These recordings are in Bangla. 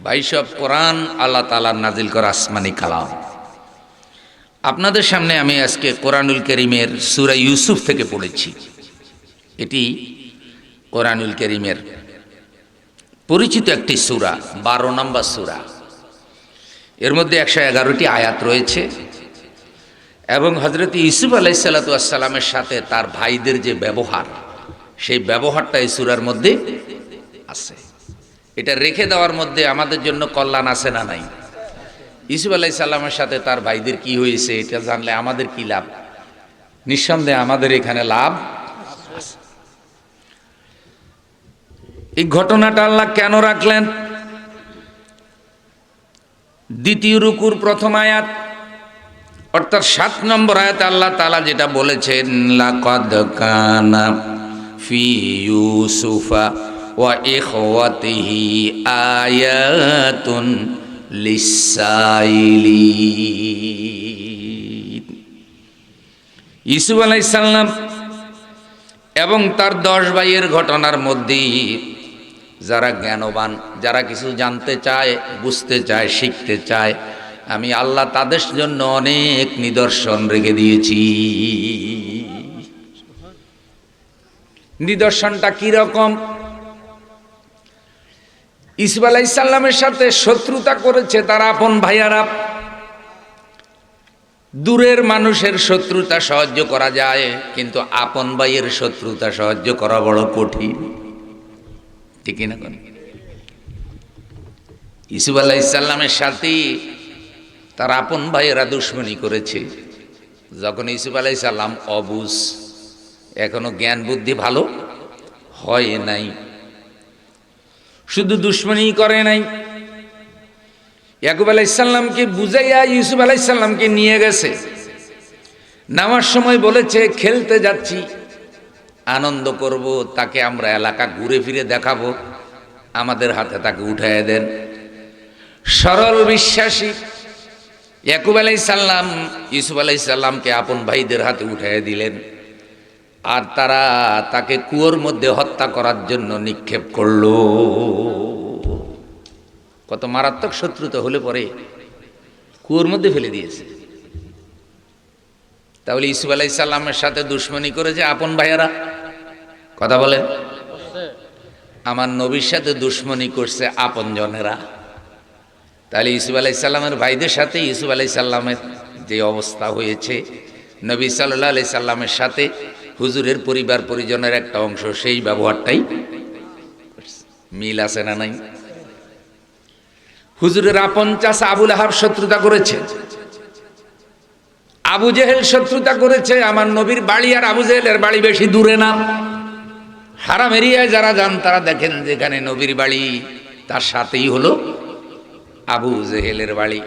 ভাইসব কোরআন আল্লাহ তাআলার নাজিল করা আসমানি কালাম। আপনাদের সামনে আমি আজকে কোরআনুল কারীমের সূরা ইউসুফ থেকে পড়েছি। এটি কোরআনুল কারীমের পরিচিত একটি সূরা, 12 নম্বর সূরা। এর মধ্যে 111টি আয়াত রয়েছে এবং হযরত ইউসুফ আলাইহিস সালাতু ওয়াস সালামের সাথে তার ভাইদের যে ব্যবহার, সেই ব্যবহারটা এই সূরার মধ্যে আছে। এটা রেখে দেওয়ার মধ্যে আমাদের জন্য কল্যাণ আছে না নাই? ইউসুফ আলাইহিস সালামের সাথে তার ভাইদের কি হয়েছে এটা জানলে আমাদের কি লাভ? নিঃসন্দেহে আমাদের এখানে লাভ আছে। এই ঘটনাটা আল্লাহ কেন রাখলেন? দ্বিতীয় রুকুর প্রথম আয়াত অর্থাৎ 7 নম্বর আয়াতে আল্লাহ তাআলা যেটা বলেছেন, লাকাদ কানা ফি ইউসুফা ওয়া ইখওয়াতিহি আয়াতুন লিসাইলিন। ইউসুফ আলাইহিস সালাম এবং তার 10 ভাইয়ের ঘটনার মধ্যে যারা জ্ঞানবান, যারা কিছু জানতে চায়, বুঝতে চায়, শিখতে চায়, আমি আল্লাহ তাদের জন্য অনেক নিদর্শন রেখে দিয়েছি। নিদর্শনটা কি রকম? ইউসুফ আলাইহিস সালামের সাথে শত্রুতা করেছে তার আপন ভাইয়ারা। দূরের মানুষের শত্রুতা সহ্য করা যায়, কিন্তু আপন ভাইয়ের শত্রুতা সহ্য করা বড় কঠিন, ঠিক না? ইউসুফ আলাইহিস সালামের সাথে তার আপন ভাইয়েরা দুশমনি করেছে। যখন ইউসুফ আলাইহিস সালাম অবুঝ, এখনো জ্ঞান বুদ্ধি ভালো হয় নাই, শুধু দুশমনি করে নাই, ইয়াকুব আলাইহিস সালামকে বুঝাইয়া ইউসুফ আলাইহিস সালামকে নিয়ে গেছে। নামার সময় বলেছে, খেলতে যাচ্ছি, আনন্দ করব, তাকে আমরা এলাকা ঘুরে ফিরে দেখাবো, আমাদের হাতে তাকে উঠাইয়া দেন। সরল বিশ্বাসী ইয়াকুব আলাইহিস সালাম ইউসুফ আলাইহিস সালামকে আপন ভাইদের হাতে উঠাইয়া দিলেন, আর তারা তাকে কুয়োর মধ্যে হত্যা করার জন্য নিক্ষেপ করলো। কত মারাত্মক শত্রুতা হলে পরে কুয়োর মধ্যে ফেলে দিয়েছে। তাহলে ইউসুফ আলাইহিস সালামের সাথে দুশমনি করেছে আপন ভাইয়েরা। কথা বলেন, আমার নবীর সাথে দুশমনি করছে আপন জনেরা। তাহলে ইউসুফ আলাইহিস সালামের ভাইদের সাথে ইউসুফ আলাইহিস সালামের যে অবস্থা হয়েছে, নবী সাল্লাল্লাহু আলাইহি সাল্লামের সাথে হুজুরের পরিবার পরিজনের একটা অংশ সেই ব্যবহারটাই মিল আছে না নাই? হুজুরের আপন চাচা আবু লাহাব শত্রুতা করেছে, আবু জেহেল শত্রুতা করেছে। আমার নবীর বাড়ি আর আবু জেহেলের বাড়ি বেশি দূরে না। হারাম এরিয়ায় যারা যান তারা দেখেন যেখানে নবীর বাড়ি তার সাথেই হলো আবু জেহেলের বাড়ি।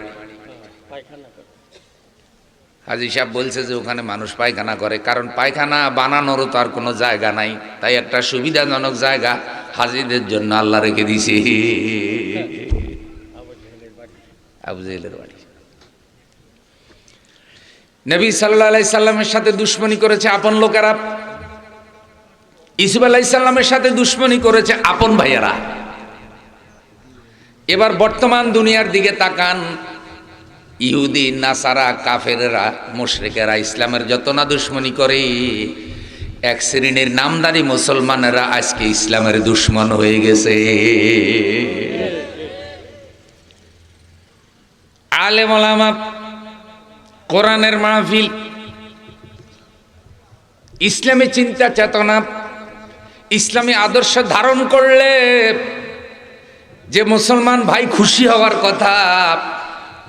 হাজী সাহেব বলছে যে ওখানে মানুষ পায়খানা করে, কারণ পায়খানা বানানোরও তো আর কোনো জায়গা নাই, তাই একটা সুবিধাজনক জায়গা হাজীদের জন্য আল্লাহ রেখে দিয়েছে, আবু জেহেলের বাড়ি। নবী সাল্লাল্লাহু আলাইহি সাল্লামের সাথে দুশমনি করেছে আপন লোকেরা, ইউসুফ আলাইহিস সালামের সাথে দুশমনি করেছে আপন ভাইয়েরা। এবার বর্তমান দুনিয়ার দিকে তাকান, ইহুদি, নাসারা, কাফেরেরা, মুশরিকেরা ইসলামের যত না দুশমনি করে, এক শ্রেণীর নামদারি মুসলমানেরা আজকে ইসলামের দুশমন হয়ে গেছে। আলেম ওলামা, কোরআনের মাহফিল, ইসলামী চিন্তা চেতনা, ইসলামী আদর্শ ধারণ করলে যে মুসলমান ভাই খুশি হওয়ার কথা,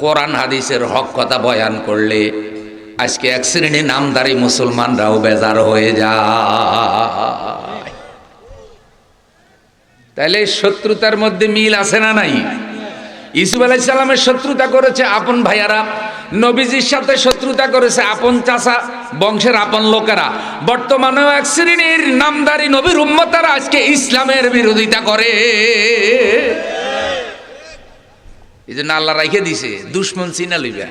কোরআন হাদিসের হক কথা বয়ান করলে আজকে এক শ্রেণীর নামদারি মুসলমানরাও বেজার হয়ে যায়। তাহলে শত্রুতার মধ্যে মিল আছে না নাই? ইউসুফ আলাইহিস সালামের শত্রুতা করেছে আপন ভাইয়ারা, নবীজির সাথে শত্রুতা করেছে আপন চাচা বংশের আপন লোকেরা। বর্তমানেও এক শ্রেণীর নামদারি নবীর উম্মতেরা আজকে ইসলামের বিরোধিতা করে। এই জন্য আল্লাহ রাইখে দিছে দুশমন চিনা লইবা,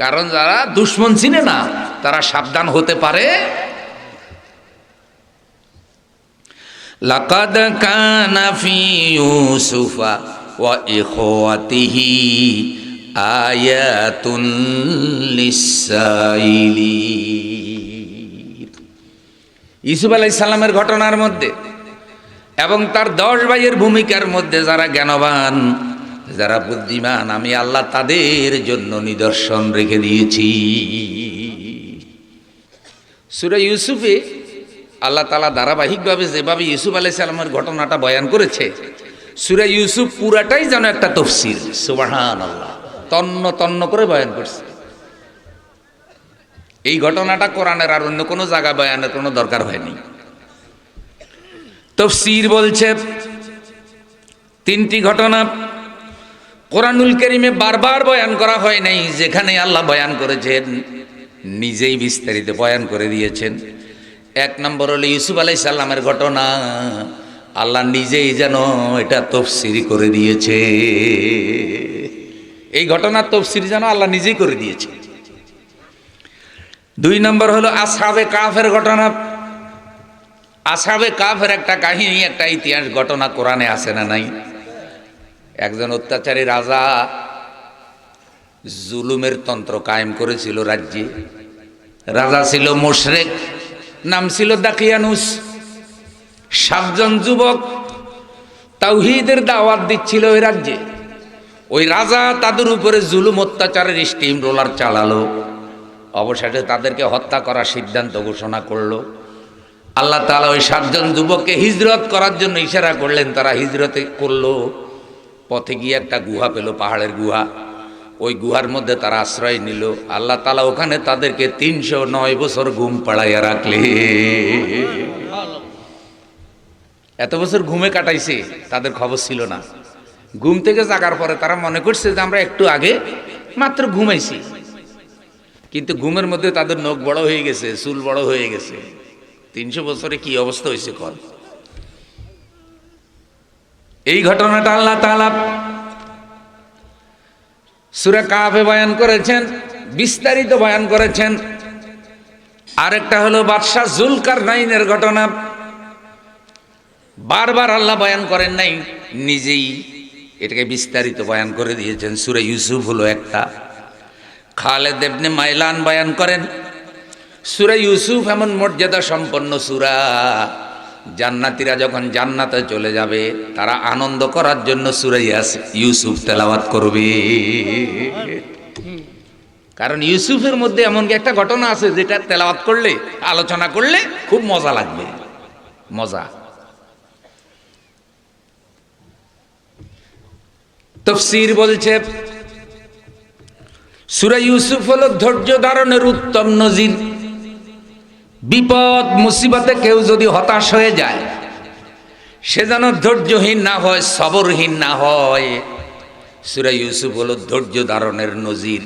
কারণ যারা দুশমন চিনে না তারা সাবধান হতে পারে। লাকাদ কানা ফি ইউসুফা ওয়া ইখওয়াতিহি আয়াতুন লিসাইলিন। ইউসুফ আলাইহিস সালামের ঘটনার মধ্যে এবং তার 10 ভাইয়ের ভূমিকার মধ্যে যারা জ্ঞানবান, যারা বুদ্ধিমান, আমি আল্লাহ তাদের জন্য নিদর্শন রেখে দিয়েছি। সূরা ইউসুফে আল্লাহ তাআলা ধারাবাহিকভাবে যেভাবে ইউসুফ আলাইহিস সালামের ঘটনাটা বয়ান করেছে, সূরা ইউসুফ পুরাটাই যেন একটা তাফসীর। সুবহানাল্লাহ, তন্ন তন্ন করে বয়ান করছে। এই ঘটনাটা কোরআনের আর অন্য কোনো জায়গায় বয়ানের কোনো দরকার হয়নি। তাফসীর বলছে 3টি ঘটনা কোরআনুল কারীমে বারবার বয়ান করা হয় নাই, যেখানে আল্লাহ বয়ান করেছেন নিজেই বিস্তারিত বয়ান করে দিয়েছেন। 1 নম্বর হলো ইউসুফ আলাইহিস সালামের ঘটনা, আল্লাহ নিজেই যেন এটা তাফসীর করে দিয়েছে। এই ঘটনার তাফসীর যেন আল্লাহ নিজেই করে দিয়েছে। 2 নম্বর হলো আসহাবে কাফের ঘটনা। আসহাবে কাফের একটা কাহিনী, একটা ইতিহাস ঘটনা কোরআনে আছে না নাই? একজন অত্যাচারী রাজা জুলুমের তন্ত্র কায়েম করেছিল রাজ্যে। রাজা ছিল মুশরিক, নাম ছিল দাকিয়ানুস। 7 জন যুবক তাওহীদের দাওয়াত দিচ্ছিল ওই রাজ্যে। ওই রাজা তাদের উপরে জুলুম অত্যাচারের স্টিম রোলার চালালো। অবশেষে তাদেরকে হত্যা করার সিদ্ধান্ত ঘোষণা করলো। আল্লাহ তাআলা ওই 7 জন যুবককে হিজরত করার জন্য ইশারা করলেন। তারা হিজরতে করলো। পথে গিয়ে একটা গুহা পেল, পাহাড়ের গুহা। ওই গুহার মধ্যে তারা আশ্রয় নিল। আল্লাহ তাআলা ওখানে তাদেরকে 309 বছর ঘুম পাড়াইয়া রাখলে। এত বছর ঘুমে কাটাইছে, তাদের খবর ছিল না। ঘুম থেকে জাগার পরে তারা মনে করছে যে আমরা একটু আগে মাত্র ঘুমাইছি, কিন্তু ঘুমের মধ্যে তাদের নখ বড় হয়ে গেছে, চুল বড় হয়ে গেছে। 300 বছরে কি অবস্থা হয়েছে কর। এই ঘটনাটা আল্লাহ তাআলা সূরা কাফে বয়ান করেছেন, বিস্তারিত বয়ান করেছেন। আরেকটা হলো বাদশা জুলকারনাইনের ঘটনা। বারবার আল্লাহ বয়ান করেন নাই, নিজেই এটাকে বিস্তারিত বয়ান করে দিয়েছেন। সূরা ইউসুফ হলো একটা। খালেদ ইবনে মাইলান বয়ান করেন, সূরা ইউসুফ এমন মর্যাদা সম্পন্ন সূরা, জান্নাতীরা যখন জান্নাতে চলে যাবে তারা আনন্দ করার জন্য সূরা ইউসুফ তেলাওয়াত করবে। কারণ ইউসুফের মধ্যে এমন একটা ঘটনা আছে যেটা তেলাওয়াত করলে, আলোচনা করলে খুব মজা লাগবে। মজা। তাফসীর বলছে সূরা ইউসুফ হলো ধৈর্য ধারণের উত্তম নজির। বিপদ মুসিবতে কেউ যদি হতাশ হয়ে যায়, সে যেন ধৈর্যহীন না হয়, সবরহীন না হয়। সূরা ইউসুফ হলো ধৈর্য ধারণের নজির।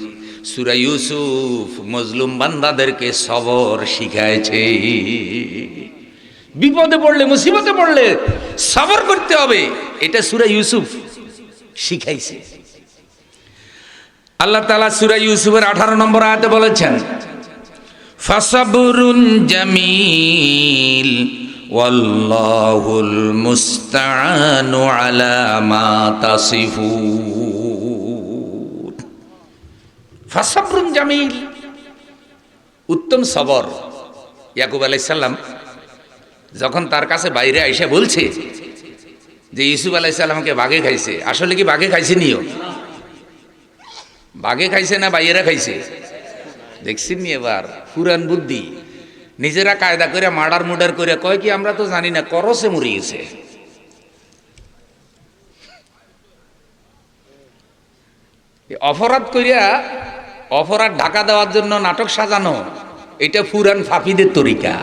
সূরা ইউসুফ মজলুম বান্দাদেরকে সবর শিখাইছে। বিপদে পড়লে, মুসিবতে পড়লে সবর করতে হবে, এটা সূরা ইউসুফ শিখাইছে। আল্লাহ তাআলা সূরা ইউসুফের 18 নম্বর আয়াতে বলেছেন, ফাসাবরুন জামিল ওয়াল্লাহুল মুস্তাআনু আলা মা তাসিফুন। ফাসাবরুন জামিল, উত্তম সবর। ইয়াকুব আলাইহিস সালাম যখন তার কাছে বাইরে আইসা বলছে যে ইউসুফ আলাইহিস সালামকে বাঘে খাইছে, আসলে কি বাঘে খাইছে নিও? বাঘে খাইছে না বাইয়েরা খাইছে? দেখছেন নি? এবার পুরান বুদ্ধি, নিজেরা কায়দা করে মার্ডার মুডার করে কয় কি আমরা তো জানি না, করসে মরে গেছে। অপরাধ করিয়া অপরাধ ঢাকা দেওয়ার জন্য নাটক সাজানো, এটা পুরান ফাফিদের তরিকা।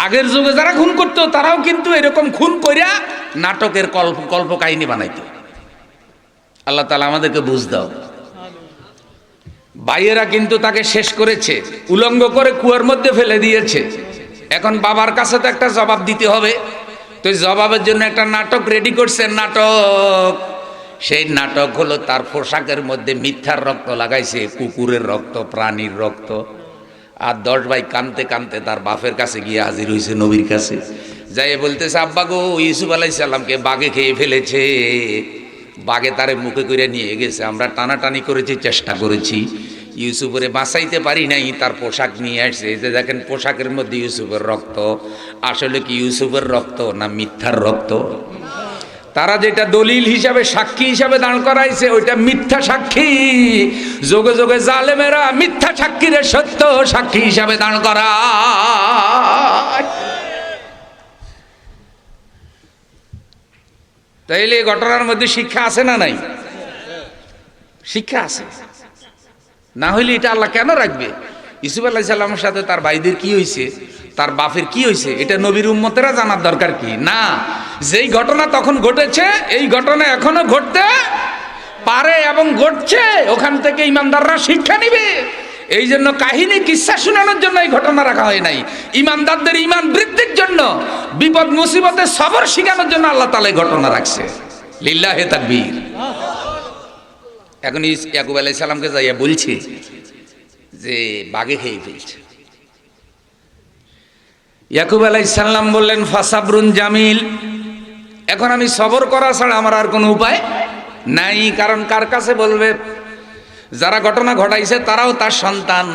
আগের যুগে যারা খুন করতো তারাও কিন্তু এরকম খুন করিয়া নাটকের কল্প কাহিনী বানাইতো। আল্লাহ তাআলা আমাদেরকে বুঝ দাও। ভাইয়েরা কিন্তু তাকে শেষ করেছে, উলঙ্গ করে কুয়ার মধ্যে ফেলে দিয়েছে। এখন বাবার কাছে তো একটা জবাব দিতে হবে, তো জবাবের জন্য একটা নাটক রেডি করছে। নাটক, সেই নাটক হলো তার পোশাকের মধ্যে মিথ্যার রক্ত লাগাইছে, কুকুরের রক্ত, প্রাণীর রক্ত। আর 10 ভাই কানতে কানতে তার বাপের কাছে গিয়ে হাজির হয়েছে, নবীর কাছে। যাই বলতেছে, আব্বা গো, ইউসুফ আলাইহিস সালামকে বাঘে খেয়ে ফেলেছে। বাগে তারে মুখে করে নিয়ে গেছে। আমরা টানাটানি করেছি, চেষ্টা করেছি, ইউসুফরে বাঁচাইতে পারি নাই। তার পোশাক নিয়ে আসছে, এই যে দেখেন পোশাকের মধ্যে ইউসুফের রক্ত। আসলে কি ইউসুফের রক্ত না মিথ্যার রক্ত? তারা যেটা দলিল হিসাবে সাক্ষী হিসাবে দাঁড় করাইছে ওইটা মিথ্যা সাক্ষী। যোগে যোগে জালেমেরা মিথ্যা সাক্ষীরে সত্য সাক্ষী হিসাবে দাঁড় করা। তাইলে এই ঘটনার মধ্যে শিক্ষা আছে না নাই? শিক্ষা আছে, না হইলে এটা আল্লাহ কেন রাখবে? ইউসুফ আলাইহিস সালামের সাথে তার ভাইদের কি হয়েছে, তার বাপের কি হয়েছে, এটা নবীর উম্মতেরা জানার দরকার কি? না, যেই ঘটনা তখন ঘটেছে এই ঘটনা এখনো ঘটতে পারে এবং ঘটছে, ওখান থেকে ইমানদাররা শিক্ষা নিবে। এই জন্য কাহিনী কিসসা শোনানোর জন্য এই ঘটনা রাখা হয় নাই, ইমানদারদের ইমান বৃদ্ধির জন্য, বিপদ মুসিবতে সবর শিখানোর জন্য আল্লাহ তাআলা এই ঘটনা রাখছে। লিল্লাহি তাকবীর। এখন ইয়াকুব আলাইহিস সালামকে যাইয়া বলছে যে বাঘে খেয়ে ফেলছে। ইয়াকুব আলাইহিস সালাম বললেন ফাসাবরুন জামিল, এখন আমি সবর করা ছাড়া আমার আর কোনো উপায় নাই। কারণ কার কাছে বলবে? যারা ঘটনা ঘটাইছে তারাও তার সন্তান,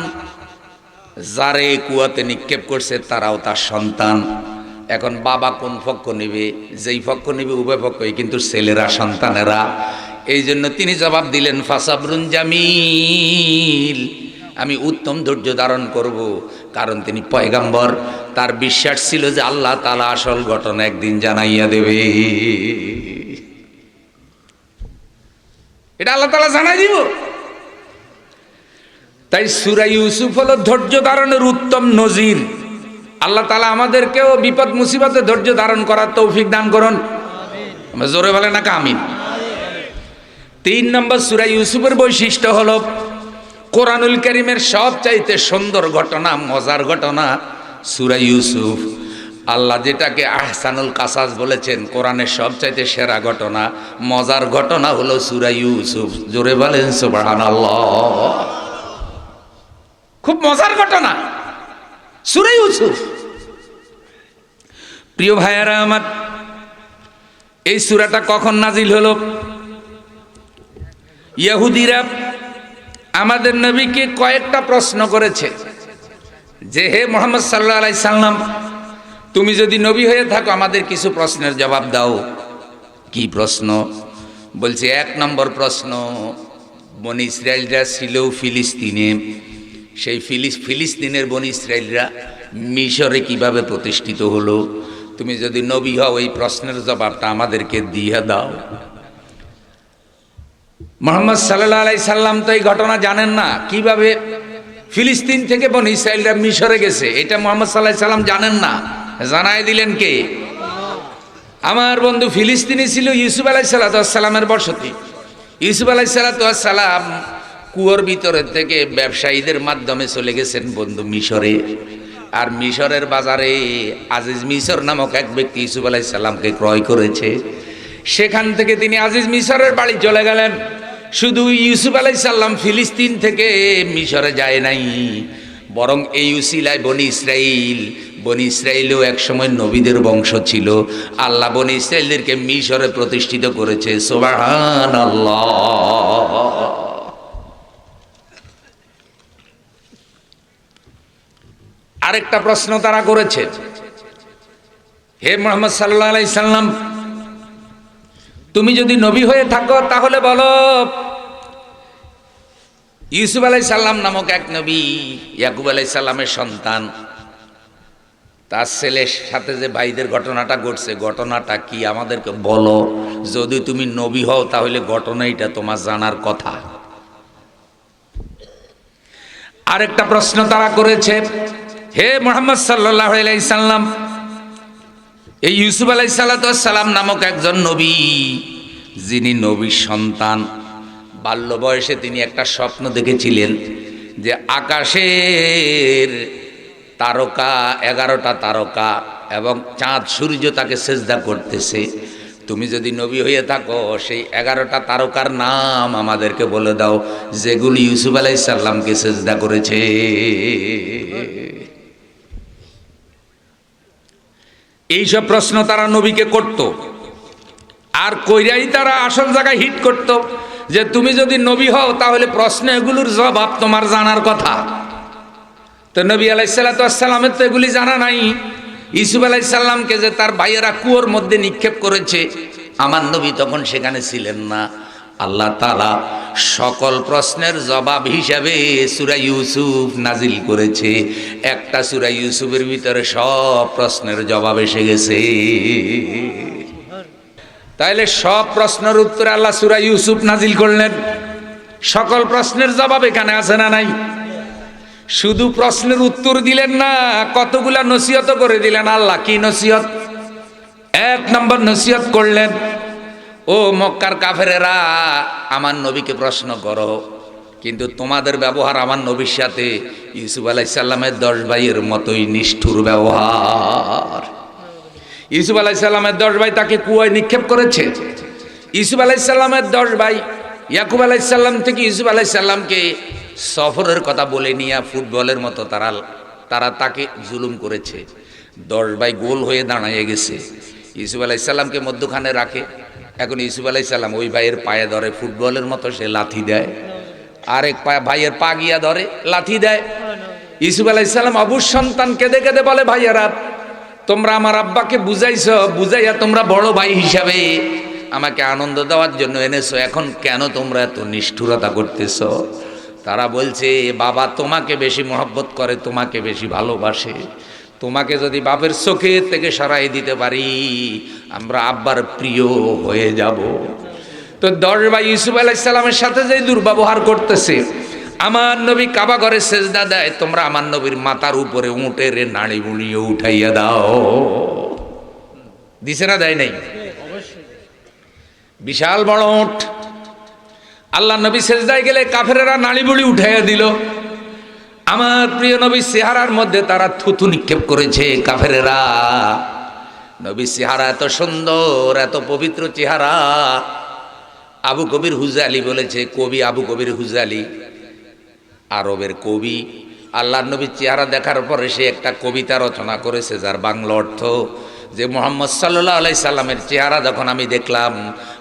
যারে কুয়াতে নিক্ষেপ করছে তারাও তার সন্তান। এখন বাবা কোন পক্ষ নেবে? যেই পক্ষ নেবে উভয় পক্ষই কিন্তু ছেলেরা, সন্তানেরা। এই জন্য তিনি জবাব দিলেন ফাসাবরুন জামিল, আমি উত্তম ধৈর্য ধারণ করব। কারণ তিনি পয়গাম্বর, তার বিশ্বাস ছিল যে আল্লাহ তাআলা আসল ঘটনা একদিন জানাইয়া দেবে। এটা আল্লাহ তাআলা জানাই দিব। তাই সূরা ইউসুফ হলো ধৈর্য ধারণের উত্তম নজির। আল্লাহ তাআলা আমাদেরকেও বিপদ মুসিবতে ধৈর্য ধারণ করার তৌফিক দান করুন। আমরা জোরে বলেন না আমিন। 3 নম্বর সূরা ইউসুফের বৈশিষ্ট্য হলো কোরআনুল কারীমের সবচাইতে সুন্দর ঘটনা, মজার ঘটনা সূরা ইউসুফ। আল্লাহ যেটাকে আহসানুল কাসাস বলেছেন, কোরআনের সবচাইতে সেরা ঘটনা, মজার ঘটনা হলো সূরা ইউসুফ। জোরে বলেন সুবহানাল্লাহ। খুব মজার ঘটনা সূরা ইউসুফ। প্রিয় ভাইয়েরা আমার, এই সূরাটা কখন নাজিল হলো? ইহুদিরা আমাদের নবীকে কয়েকটা প্রশ্ন করেছে যে হে মুহাম্মদ সাল্লাল্লাহু আলাইহি সাল্লাম, তুমি যদি নবী হয়ে থাকো আমাদের কিছু প্রশ্নের জবাব দাও। কি প্রশ্ন? বলছে 1 নম্বর প্রশ্ন, বনি ইসরায়েলরা ছিল ফিলিস্তিনে, সেই ফিলিস্তিনের বনি ইসরায়েলরা মিশরে কিভাবে প্রতিষ্ঠিত হলো? তুমি যদি নবী হও এই প্রশ্নের জবাবটা আমাদেরকে দিয়ে দাও। মুহাম্মদ সাল্লাল্লাহু আলাইহি সাল্লাম তো এই ঘটনা জানেন না, কিভাবে ফিলিস্তিন থেকে বনি ইসরায়েলরা মিশরে গেছে এটা মুহাম্মদ সাল্লাল্লাহু আলাইহি সাল্লাম জানেন না। জানাই দিলেন কে? আমার বন্ধু ফিলিস্তিনি ছিল ইউসুফ আলাইহিস সালামের বসতি। ইউসুফ আলাইহিস সালাম কুয়োর ভিতরে থেকে ব্যবসায়ীদের মাধ্যমে চলে গেছেন বন্ধু মিশরে। আর মিশরের বাজারে আজিজ মিশর নামক এক ব্যক্তি ইউসুফ আলাইহিস সালামকে ক্রয় করেছে। সেখান থেকে তিনি আজিজ মিশরের বাড়ি চলে গেলেন। শুধু ইউসুফ আলাইহিস সালাম ফিলিস্তিন থেকে মিশরে যায় নাই, বরং এই উসিলায় বনি ইসরাইলও একসময় নবীদের বংশ ছিল। আল্লাহ বনি ইসরাইলদেরকে মিশরে প্রতিষ্ঠিত করেছে। সুবহানাল্লাহ। আরেকটা প্রশ্ন তারা করেছে, হে মুহাম্মদ সাল্লাল্লাহু আলাইহি সাল্লাম, তুমি যদি নবী হয়ে থাকো তাহলে বলো ইউসুফ আলাইহিস সালাম নামক এক নবী, ইয়াকুব আলাইহিস সালামের সন্তান, তার ছেলের সাথে যে ভাইদের ঘটনাটা ঘটছে ঘটনাটা কি আমাদেরকে বলো। যদি তুমি নবী হও তাহলে ঘটনা এটা তোমার জানার কথা। আরেকটা প্রশ্ন তারা করেছে, হে মুহাম্মদ সাল্লাল্লাহু আলাইহি সাল্লাম, এই ইউসুফ আলাইহিস সালাম নামক একজন নবী, যিনি নবীর সন্তান, বাল্য বয়সে তিনি একটা স্বপ্ন দেখেছিলেন যে আকাশের তারকা 11টা তারকা এবং চাঁদ সূর্য তাকে সেজদা করতেছে। তুমি যদি নবী হয়ে থাকো সেই 11টা তারকার নাম আমাদেরকে বলে দাও যেগুলি ইউসুফ আলাইহিস সালামকে সেজদা করেছে। এইসব প্রশ্ন তারা নবীকে করত। আর কইরাই তারা আসল জায়গায় হিট করত যে তুমি যদি নবী হও তাহলে প্রশ্ন এগুলোর জবাব তোমার জানার কথা। তো নবী আলাইহিসসালামের তো এগুলি জানা নাই। ইউসুফ আলাইহিসসালামকে যে তার ভাইয়েরা কুয়োর মধ্যে নিক্ষেপ করেছে, আমার নবী তখন সেখানে ছিলেন না। আল্লাহ তাআলা সকল প্রশ্নের জবাব হিসাবে সূরা ইউসুফ নাজিল করেছে। একটা সূরা ইউসুফের ভিতরে সব প্রশ্নের জবাব এসে গেছে। তাইলে সব প্রশ্নের উত্তরে আল্লাহ সূরা ইউসুফ নাজিল করলেন। সকল প্রশ্নের জবাব এখানে আছে না নাই? শুধু প্রশ্নের উত্তর দিলেন না, কতগুলা নসিহত করে দিলেন আল্লাহ। কি নসিহত? এক নম্বর নসিহত করলেন, ও মক্কার কাফেরেরা, আমার নবীকে প্রশ্ন করো, কিন্তু তোমাদের ব্যবহার আমার নবীর সাথে ইউসুফ আলাইহিসসালামের 10 ভাইয়ের মতোই নিষ্ঠুর ব্যবহার। ইউসুফ আলাইহিসসালামের 10 ভাই তাকে কুয়ায় নিক্ষেপ করেছে। ইউসুফ আলাইহিসসালামের 10 ভাই ইয়াকুব আলাইহিসসালাম থেকে ইউসুফ আলাইহিসসালামকে সফরের কথা বলে নিয়ে ফুটবলের মতো তারা তাকে জুলুম করেছে। 10 ভাই গোল হয়ে দাঁড়িয়ে গেছে, ইউসুফ আলাইহিসসালামকে মধ্যখানে রাখে। এখন ইউসুফ আলাইহিসসালাম ওই ভাইয়ের পায়ে ধরে, ফুটবলের মতো সে লাথি দেয়। আরেক ভাইয়ের পা গিয়া ধরে, লাথি দেয়। ইউসুফ আলাইহিসসালাম অবুঝ সন্তান কেঁদে কেঁদে বলে, ভাইয়েরা তোমরা আমার আব্বাকে বুঝাইছো, বুঝাইয়া তোমরা বড় ভাই হিসাবে আমাকে আনন্দ দেওয়ার জন্য এনেছো, এখন কেন তোমরা এত নিষ্ঠুরতা করতেছ? তারা বলছে, বাবা তোমাকে বেশি মহব্বত করে, তোমাকে বেশি ভালোবাসে, তোমাকে যদি বাপের চোখে থেকে সরাই দিতে পারি আমরা আব্বার প্রিয় হয়ে যাব। তো 10 ভাই ইউসুফ আলাইহিসসালামের সাথে যে দুর্ব্যবহার করতেছে, আমার নবী কাবা ঘরে সেজদা দেয়, তোমরা আমার নবীর মাথার উপরে উটের নাড়ি বুড়িয়ে উঠাইয়া দাও। দিছে না দেয় নাই? বিশাল বড় উট। আল্লাহ নবী সেজদায় গেলে কাফেরেরা নাড়ি বুড়ি উঠাইয়া দিল। আমার প্রিয় নবীর চেহারার মধ্যে তারা থুতু নিক্ষেপ করেছে কাফেরেরা। নবীর চেহারা এত সুন্দর, এত পবিত্র চেহারা। আবু কবির হুজালি বলেছে, কবি আবু কবির হুজালি আরবের কবি, আল্লাহর নবীর চেহারা দেখার পরে সে একটা কবিতা রচনা করেছে, যার বাংলা অর্থ যে মুহাম্মদ সাল্লাল্লাহু আলাইহি সাল্লামের চেহারা যখন আমি দেখলাম,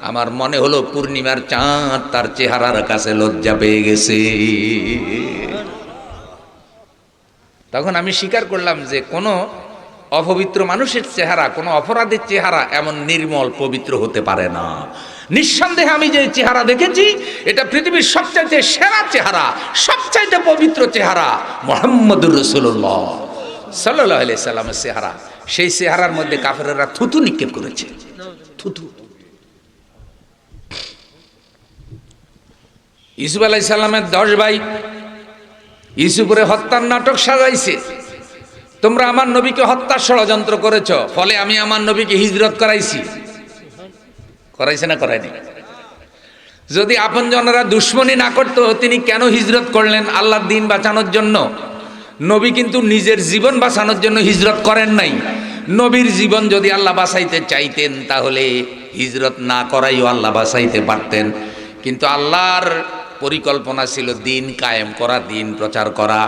আমার মনে হলো পূর্ণিমার চাঁদ তার চেহারার কাছে লজ্জা পেয়ে গেছে। তখন আমি স্বীকার করলাম যে কোনো অপবিত্র মানুষের চেহারা, কোনো অপরাধের চেহারা এমন নির্মল পবিত্র হতে পারে না। নিঃসন্দেহে আমি যে চেহারা দেখেছি এটা পৃথিবীর সবচাইতে সেরা চেহারা, সবচাইতে পবিত্র চেহারা মুহাম্মদুর রাসূলুল্লাহ সাল্লাল্লাহু আলাইহি সাল্লামের চেহারা। সেই চেহারার মধ্যে কাফেররা থুতু নিক্ষেপ করেছে, থুতু। ইউসুফ আলাইহিস সালামের 10 ভাই ইউসুফের হত্যার নাটক সাজাইছে। তোমরা আমার নবীকে হত্যার ষড়যন্ত্র করেছ, ফলে আমি আমার নবীকে হিজরত করাইছি। করাইছে না করায়নি? যদি আপনজনেরা দুশ্মনী না করতো তিনি কেন হিজরত করলেন? আল্লাহর দ্বীন বাঁচানোর জন্য। নবী কিন্তু নিজের জীবন বাঁচানোর জন্য হিজরত করেন নাই। নবীর জীবন যদি আল্লাহ বাঁচাইতে চাইতেন তাহলে হিজরত না করাইও আল্লাহ বাঁচাইতে পারতেন। কিন্তু আল্লাহর পরিকল্পনা ছিল দ্বীন কায়েম করা, দ্বীন প্রচার করা।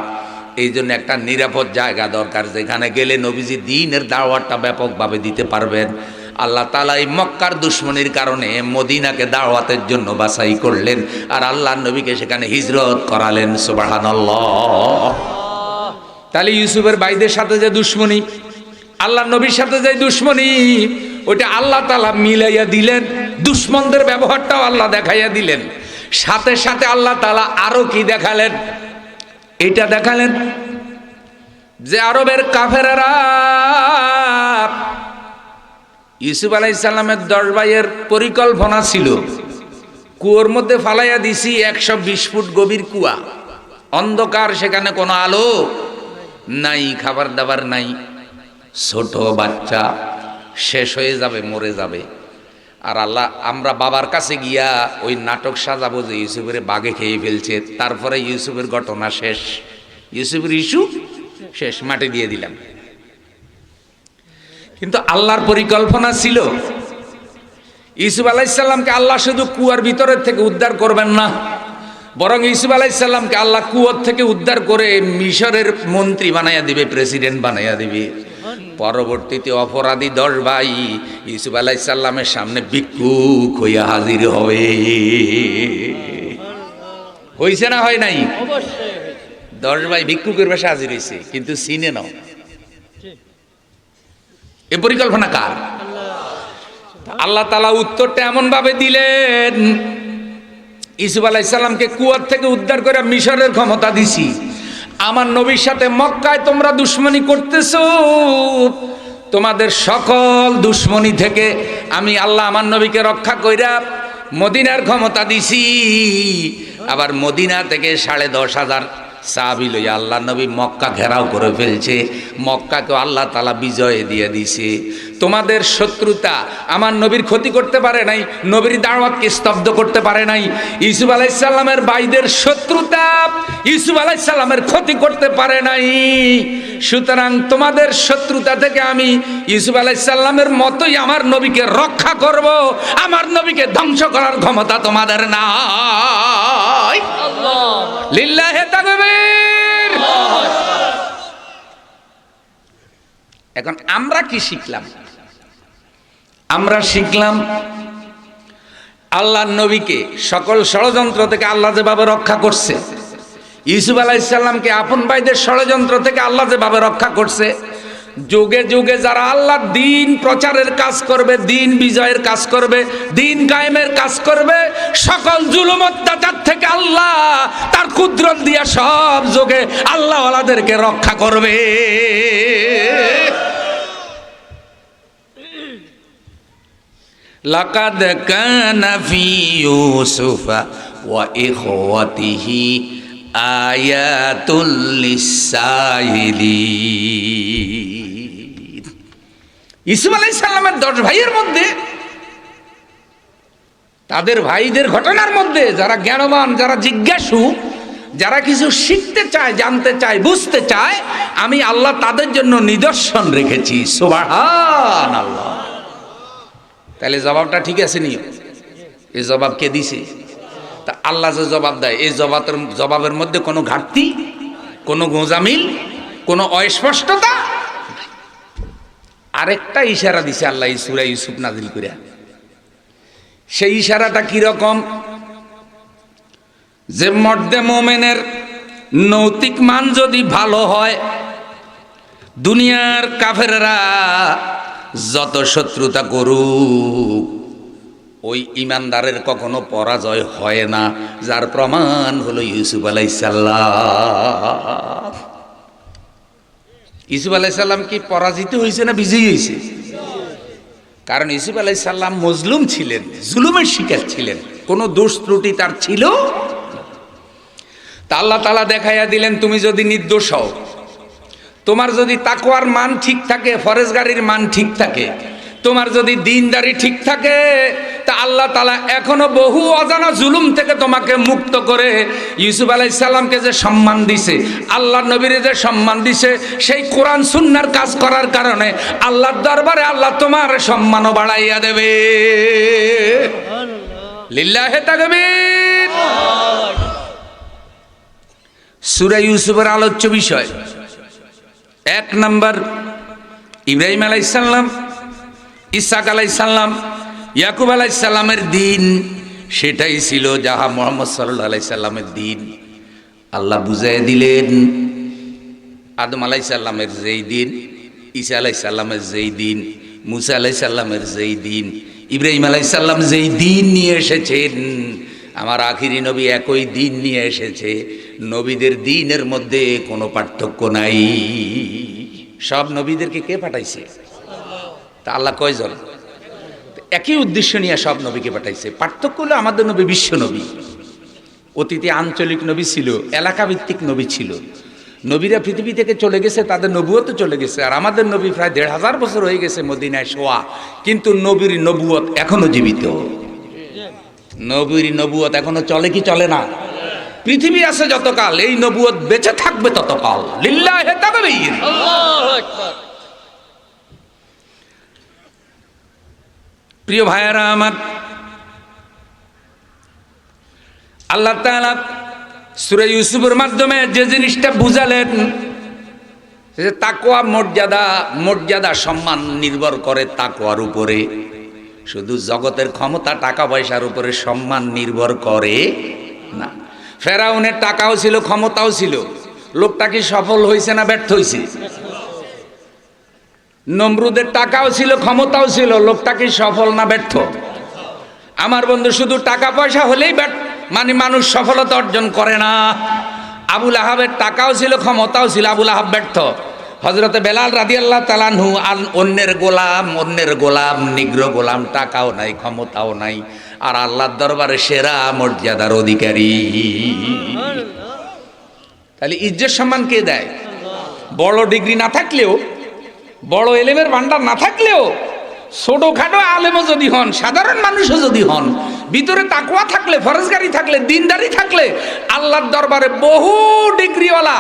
এই জন্য একটা নিরাপদ জায়গা দরকার, যেখানে গেলে নবীজি দ্বীনের দাওয়াতটা ব্যাপকভাবে দিতে পারবেন। আল্লাহ তাআলা এই মক্কার দুশ্মনির কারণে মদিনাকে দাওয়াতের জন্য বাছাই করলেন, আর আল্লাহর নবীকে সেখানে হিজরত করালেন। সুবহানাল্লাহ। তাহলে ইউসুফের ভাইদের সাথে যে দুশ্মনী, আল্লাহর নবীর সাথে যে দুশ্মনী, ওইটা আল্লাহ তাআলা মিলাইয়া দিলেন। দুশ্মনদের ব্যবহারটাও আল্লাহ দেখাইয়া দিলেন। সাথে সাথে আল্লাহ তাআলা আরো কি দেখালেন? এটা দেখালেন যে আরবের কাফেরেরা ইউসুফ আলাইহিস সালামের 10 ভাইয়ের পরিকল্পনা ছিল কুয়োর মধ্যে ফালাইয়া দিছি, 120 ফুট গভীর কুয়া, অন্ধকার, সেখানে কোনো আলো নাই, খাবার দাবার নাই, ছোট বাচ্চা শেষ হয়ে যাবে, মরে যাবে। আর আল্লাহ, আমরা বাবার কাছে গিয়া ওই নাটক সাজাবো যে ইউসুফের বাঘে খেয়ে ফেলছে, তারপরে ইউসুফের ঘটনা শেষ, ইউসুফের ইস্যু শেষ, মাটি দিয়ে দিলাম। কিন্তু আল্লাহর পরিকল্পনা ছিল ইউসুফ আলাইহিস সালামকে আল্লাহ শুধু কুয়ার ভিতরের থেকে উদ্ধার করবেন না, বরং ইউসুফ আলাইহিস সালামকে আল্লাহ কুয়ার থেকে উদ্ধার করে মিশরের মন্ত্রী বানাইয়া দিবে, প্রেসিডেন্ট বানাইয়া দিবে। পরবর্তীতে অপরাধী 10 ভাই ইউসুফ আলাইহিস সালামের সামনে ভিক্ষুক হইয়া হাজির হবে। হইছে না হয় নাই? অবশ্যই 10 ভাই ভিক্ষুকের বেশে হাজির হয়েছে, কিন্তু চিনে নাও এ পরিকল্পনা কার? আল্লাহ তাআলা উত্তরটা এমন ভাবে দিলেন, ইউসুফ আলাইহিস সালামকে কুয়ার থেকে উদ্ধার করে মিশরের ক্ষমতা দিছি। আমার নবীর সাথে মক্কায় তোমরা দুশমনি করতেছো, তোমাদের সকল দুশমনি থেকে আমি আল্লাহ আমার নবীকে রক্ষা কইরা মদিনার ক্ষমতা দিছি। আবার মদিনা থেকে 10,500 সাহাবী লইয়া আল্লাহ নবী মক্কা ঘেরাও করে ফেলছে। মক্কাকে আল্লাহ তাআলা বিজয় দিয়ে দিছে। তোমাদের শত্রুতা আমার নবীর ক্ষতি করতে পারে নাই, নবীর দাওয়াতকে স্তব্ধ করতে পারে নাই। ইউসুফ আলাইহিস সালামের ভাইদের শত্রুতা ইউসুফ আলাইহিস সালামের ক্ষতি করতে পারে নাই। সুতরাং তোমাদের শত্রুতা থেকে আমি ইউসুফ আলাইহিস সালামের মতোই আমার নবীকে রক্ষা করব। আমার নবীকে ধ্বংস করার ক্ষমতা তোমাদের নাই। আল্লাহ লিল্লাহি তাকবীর। এখন আমরা কি শিখলাম? আমরা শিখলাম আল্লাহর নবীকে সকল ষড়যন্ত্র থেকে আল্লাহ যেভাবে রক্ষা করছে, ইউসুফ আলাইহিস সালামকে আপন ভাইদের ষড়যন্ত্র থেকে আল্লাহ যেভাবে রক্ষা করছে, যুগে যুগে যারা আল্লাহর দ্বীন প্রচারের কাজ করবে, দ্বীন বিজয়ের কাজ করবে, দ্বীন কায়েমের কাজ করবে, সকল জুলুম অত্যাচার থেকে আল্লাহ তার কুদরত দিয়া সব যুগে আল্লাহ ওয়ালাদেরকে রক্ষা করবে। লাকাদ কানা ফি ইউসুফা ওয়া ইখওয়াতিহি আয়াতুল লিসাইলিন। ইউসুফ আলাইহিস সালামের 10 ভাইয়ের মধ্যে, তাদের ভাইদের ঘটনার মধ্যে যারা জ্ঞানবান, যারা জিজ্ঞাসু, যারা কিছু শিখতে চায়, জানতে চায়, বুঝতে চায়, আমি আল্লাহ তাদের জন্য নিদর্শন রেখেছি। সুবহানাল্লাহ। তাহলে জবাবটা ঠিক আছে নি? এই জবাব কে দিছে? তা আল্লাহ যে জবাব দেয়, এই জবাবের মধ্যে কোনো ঘাটতি, কোনো গোঁজামিল, কোনো অস্পষ্টতা? আরেকটা ইশারা দিছে আল্লাহ এই সূরা ইউসুফ নাজিল করে। সেই ইশারাটা কিরকম? যে মর্দে মোমেনের নৈতিক মান যদি ভালো হয়, দুনিয়ার কাফেররা যত শত্রুতা করুক, ওই ইমানদারের কখনো পরাজয় হয় না। যার প্রমাণ হলো ইউসুফ আলাইহিস সালাম। ইউসুফ আলাইহিস সালাম কি পরাজিত হয়েছে না বিজয়ী হয়েছে? কারণ ইউসুফ আলাইহিস সালাম মজলুম ছিলেন, জুলুমের শিকার ছিলেন, কোনো দোষ ত্রুটি তার ছিল। তা আল্লাহ তাআলা দেখাইয়া দিলেন, তুমি যদি নির্দোষ হও, তোমার যদি তাকওয়ার মান ঠিক থাকে, ফরেজগারির মান ঠিক থাকে, তোমার যদি দিনদারি ঠিক থাকে, তা আল্লাহ তাআলা এখনো বহু অজানা জুলুম থেকে তোমাকে মুক্ত করে ইউসুফ আলাইহিস সালামকে যে সম্মান দিছে, আল্লাহর নবীরে যে সম্মান দিছে, সেই কোরআন সুন্নাহর কাজ করার কারণে আল্লাহর দরবারে আল্লাহ তোমার সম্মানও বাড়াইয়া দেবে। লিল্লাহি তাকবীর। সূরা ইউসুফের আলোচ্য বিষয় 1 নাম্বার, ইব্রাহিম আলাইহিস সালাম, ইসহাক আলাইহিস সালাম, ইয়াকুব আলাইহিস সালামের দিন, সেটাই ছিল যাহা মুহাম্মদ সাল্লাল্লাহু আলাইহি সাল্লামের দিন। আল্লাহ বুঝাইয়া দিলেন, আদম আলাইহিস সালামের যেই দিন, ঈসা আলাইহিস সালামের যেই দিন, মুসা আলাইহিস সালামের যেই দিন, ইব্রাহিম আলাইহিস সালাম যেই দিন নিয়ে এসেছেন, আমার আখিরি নবী একই দিন নিয়ে এসেছে। নবীদের দিনের মধ্যে কোনো পার্থক্য নাই। সব নবীদেরকে কে পাঠাইছে? তা আল্লাহ কয়জন? একই উদ্দেশ্য নিয়ে সব নবীকে পাঠাইছে। পার্থক্য হলো আমাদের নবী বিশ্ব নবী, অতীতে আঞ্চলিক নবী ছিল, এলাকাভিত্তিক নবী ছিল। নবীরা পৃথিবী থেকে চলে গেছে, তাদের নবুয়ত চলে গেছে। আর আমাদের নবী প্রায় 1,500 বছর হয়ে গেছে মদিনায় শোয়া, কিন্তু নবীর নবুয়ত এখনো জীবিত। নবীর নবুয়ত এখনো চলে কি চলে না? পৃথিবী আছে যতকাল এই নবুয়ত বেঁচে থাকবে ততকাল। লিল্লাহি তাকবীর। আল্লাহু আকবার। প্রিয় ভাইয়েরা আমার, আল্লাহ তাআলা সূরা ইউসুফের মাধ্যমে যে জিনিসটা বুঝালেন, যে তাকওয়া মর্যাদা সম্মান নির্ভর করে তাকওয়ার উপরে। শুধু জগতের ক্ষমতা টাকা পয়সার উপরে সম্মান নির্ভর করে না। ফেরাউনের টাকাও ছিল, ক্ষমতাও ছিল, লোকটা কি সফল হয়েছে না ব্যর্থ হয়েছে? নমরুদের টাকাও ছিল, ক্ষমতাও ছিল, লোকটা কি সফল না ব্যর্থ? আমার বন্ধু, শুধু টাকা পয়সা হলেই মানে মানুষ সফলতা অর্জন করে না। আবুল আহাবের টাকাও ছিল, ক্ষমতাও ছিল, আবুল আহাব ব্যর্থ। হযরতে বেলাল রাদিয়াল্লাহু তাআলা আনহু অন্যের গোলাম, নিগ্র গোলাম, টাকাও নাই, ক্ষমতাও নাই, আর আল্লাহর দরবারে সেরা মর্যাদার অধিকারী। তাহলে ইজ্জত সম্মান কে দেয়? বড় ডিগ্রি না থাকলেও, বড় এলেমের ভান্ডার না থাকলেও, ছোটখাটো আলেমও যদি হন, সাধারণ মানুষও যদি হন, ভিতরে তাকওয়া থাকলে, ফরজগারি থাকলে, দিনদারি থাকলে, আল্লাহর দরবারে বহু ডিগ্রিওয়ালা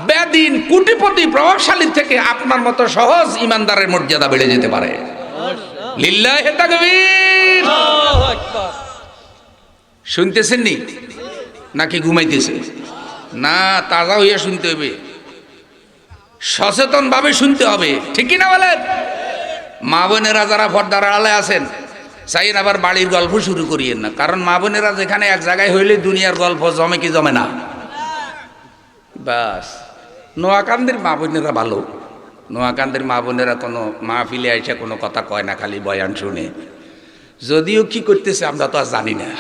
বেদিন কোটিপতি প্রভাবশালী থেকে আপনার মতো সহজ ইমানদারের মর্যাদা বেড়ে যেতে পারে। লিল্লাহি তাকবীর। আল্লাহু আকবার। শুনতেছেন নি নাকি ঘুমাইতেছে? না, তাজা হইয়া শুনতে হবে, সচেতন ভাবে শুনতে হবে, ঠিক কি না বলেন? মা বোনেরা যারা পর্দার আড়ালে আছেন, চাইন আবার বাড়ির গল্প শুরু করিয়েন না, কারণ মা বোনেরা যেখানে এক জায়গায় হইলে দুনিয়ার গল্প জমে কি জমে না? বাস, নোয়াকান্দির মা বোনেরা ভালো, নোয়াকান্দির মা বোনেরা কোনো মাহফিলে আইসা কোনো কথা কয় না, খালি বয়ান শুনে। যদিও কি করতেছে আমরা তো আর জানি না।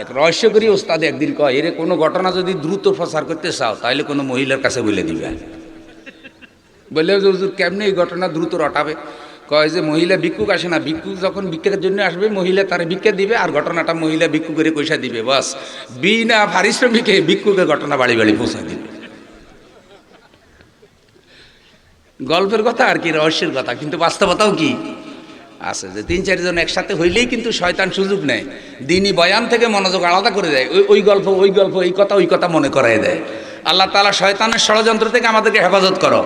এক রহস্য করি ওস্তাদ একদিন কয়, এর কোনো ঘটনা যদি দ্রুত প্রচার করতে চাও তাহলে কোনো মহিলার কাছে বলে দিবে। বললে হুজুর কেমনে এই ঘটনা দ্রুত রটাবে? কয় যে মহিলা ভিক্ষুক আসে না, ভিক্ষুক যখন ভিক্ষার জন্য আসবে মহিলা তারে ভিক্ষা দিবে, আর ঘটনাটা মহিলা ভিক্ষু করে পয়সা দিবে, বাস বিনা পারিশ্রমিকে ভিক্ষুকে ঘটনা বাড়ি বাড়ি পৌঁছা দিবে। গল্পের কথা আর কি, রহস্যের কথা, কিন্তু বাস্তবতাও কি আছে যে ৩-৪ জন একসাথে হইলেই কিন্তু শয়তান সুযোগ নেয়, দিনই বয়ান থেকে মনোযোগ আলাদা করে দেয়, ওই গল্প, এই কথা মনে করাই দেয়। আল্লাহ তাআলা শয়তানের ষড়যন্ত্র থেকে আমাদেরকে হেফাজত করো।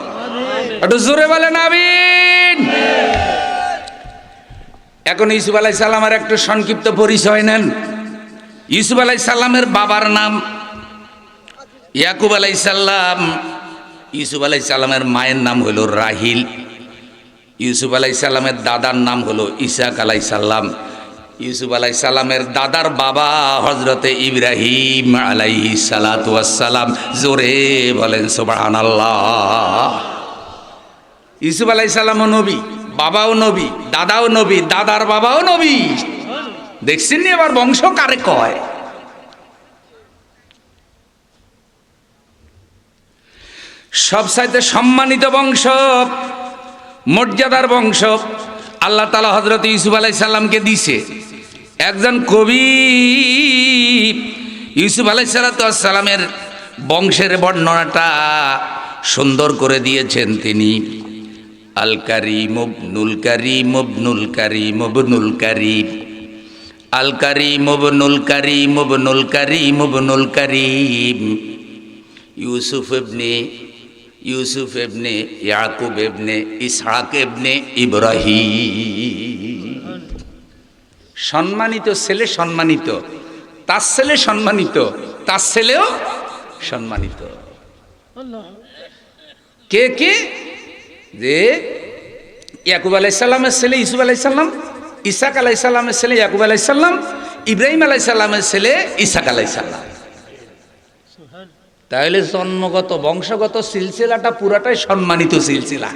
একটু জোরে বলেন আমিন। এখন ইউসুফ আলাইহিস সালামের একটু সংক্ষিপ্ত পরিচয় নেন। ইউসুফ আলাইহিস সালামের বাবার নাম ইয়াকুব আলাইহিস সালাম। ইউসুফ আলাইহিস সালামের মায়ের নাম হলো রাহিল। ইউসুফ আলাইহিস সালামের দাদার নাম হলো ইসাক আলাইহিস সালাম। ইউসুফ আলাইহিস সালামের দাদার বাবা হযরতে ইব্রাহিম আলাইহিস সালাতু ওয়াস সালাম। জোরে বলেন সুবহানাল্লাহ। ইউসুফ আলাইহিস সালামও নবী, বাবাও নবী, দাদাও নবী, দাদার বাবাও নবী। দেখছেন নি এবার বংশ কারে কয়? সবচাইতে সম্মানিত বংশ, মর্যাদার বংশ আল্লাহ তাআলা হযরত ইউসুফ আলাইহিস সালামকে দিছে। একজন কবি ইউসুফ আলাইহিস সালামের বংশের বর্ণনাটা সুন্দর করে দিয়েছেন তিনি। আল কারীম ইবনুল কারীম ইবনুল কারীম ইবনুল কারীম, আল কারীম ইবনুল কারীম ইবনুল কারীম ইবনুল কারীম, ইউসুফ ইবনে ইয়াকুব ইবনে ইসহাক ইবনে ইব্রাহিম। সম্মানিত ছেলে, সম্মানিত, তার ছেলে সম্মানিত, তার ছেলেও সম্মানিত। কে কে? যে ইয়াকুব আলাইহিস সালামের ছেলে ইউসুফ আলাইহিস সালাম, ইসহাক আলাইহিস সালামের ছেলে ইয়াকুব আলাইহিস সালাম, ইব্রাহিম আলাইহিস সালামের ছেলে ইসহাক আলাইহিস সালাম। তাহলে জন্মগত বংশগত সিলসিলাটা পুরাটাই সম্মানিত সিলসিলা।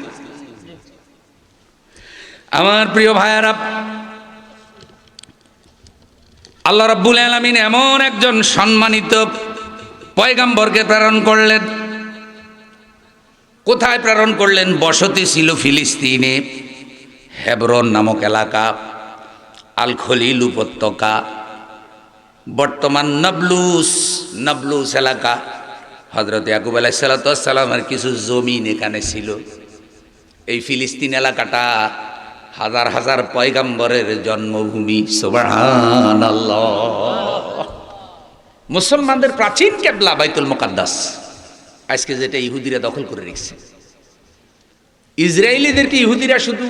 আমার প্রিয় ভাইয়ারা, আল্লাহ রাব্বুল আলামিন এমন একজন সম্মানিত পয়গাম্বরকে প্রেরণ করলেন। কোথায় প্রেরণ করলেন? বসতি ছিল ফিলিস্তিনে, হেবরন নামক এলাকা, আল খলিল উপত্যকা, বর্তমান নাবলুস এলাকা। হযরত ইয়াকুব আলাইহিস সালামের কিছু জমিন এখানে ছিল। এই ফিলিস্তিন এলাকাটা হাজার হাজার পয়গাম্বরের জন্মভূমি। সুবহানাল্লাহ। মুসলমানদের প্রাচীন কিবলা বাইতুল মুকাদ্দাস, আজকে যেটা ইহুদিরা দখল করে রেখেছে। ইসরায়েলিদেরকে ইহুদিরা শুধু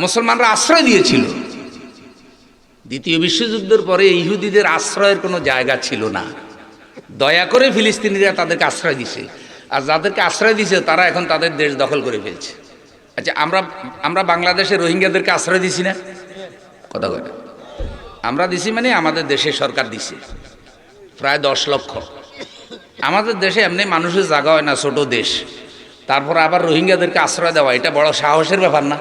মুসলমানরা আশ্রয় দিয়েছিল, দ্বিতীয় বিশ্বযুদ্ধের পরে ইহুদিদের আশ্রয়ের কোনো জায়গা ছিল না। দয়া করে ফিলিস্তিনিরা তাদেরকে আশ্রয় দিছে, আর যাদেরকে আশ্রয় দিছে তারা এখন তাদের দেশ দখল করে ফেলছে। আচ্ছা, আমরা বাংলাদেশে রোহিঙ্গাদেরকে আশ্রয় দিছি না? কথা কথা আমরা দিছি, মানে আমাদের দেশের সরকার দিছে প্রায় 10 লক্ষ। আমাদের দেশে এমনি মানুষের জায়গা হয় না, ছোট দেশ, তারপর আবার রোহিঙ্গাদেরকে আশ্রয় দেওয়া, এটা বড় সাহসের ব্যাপার না?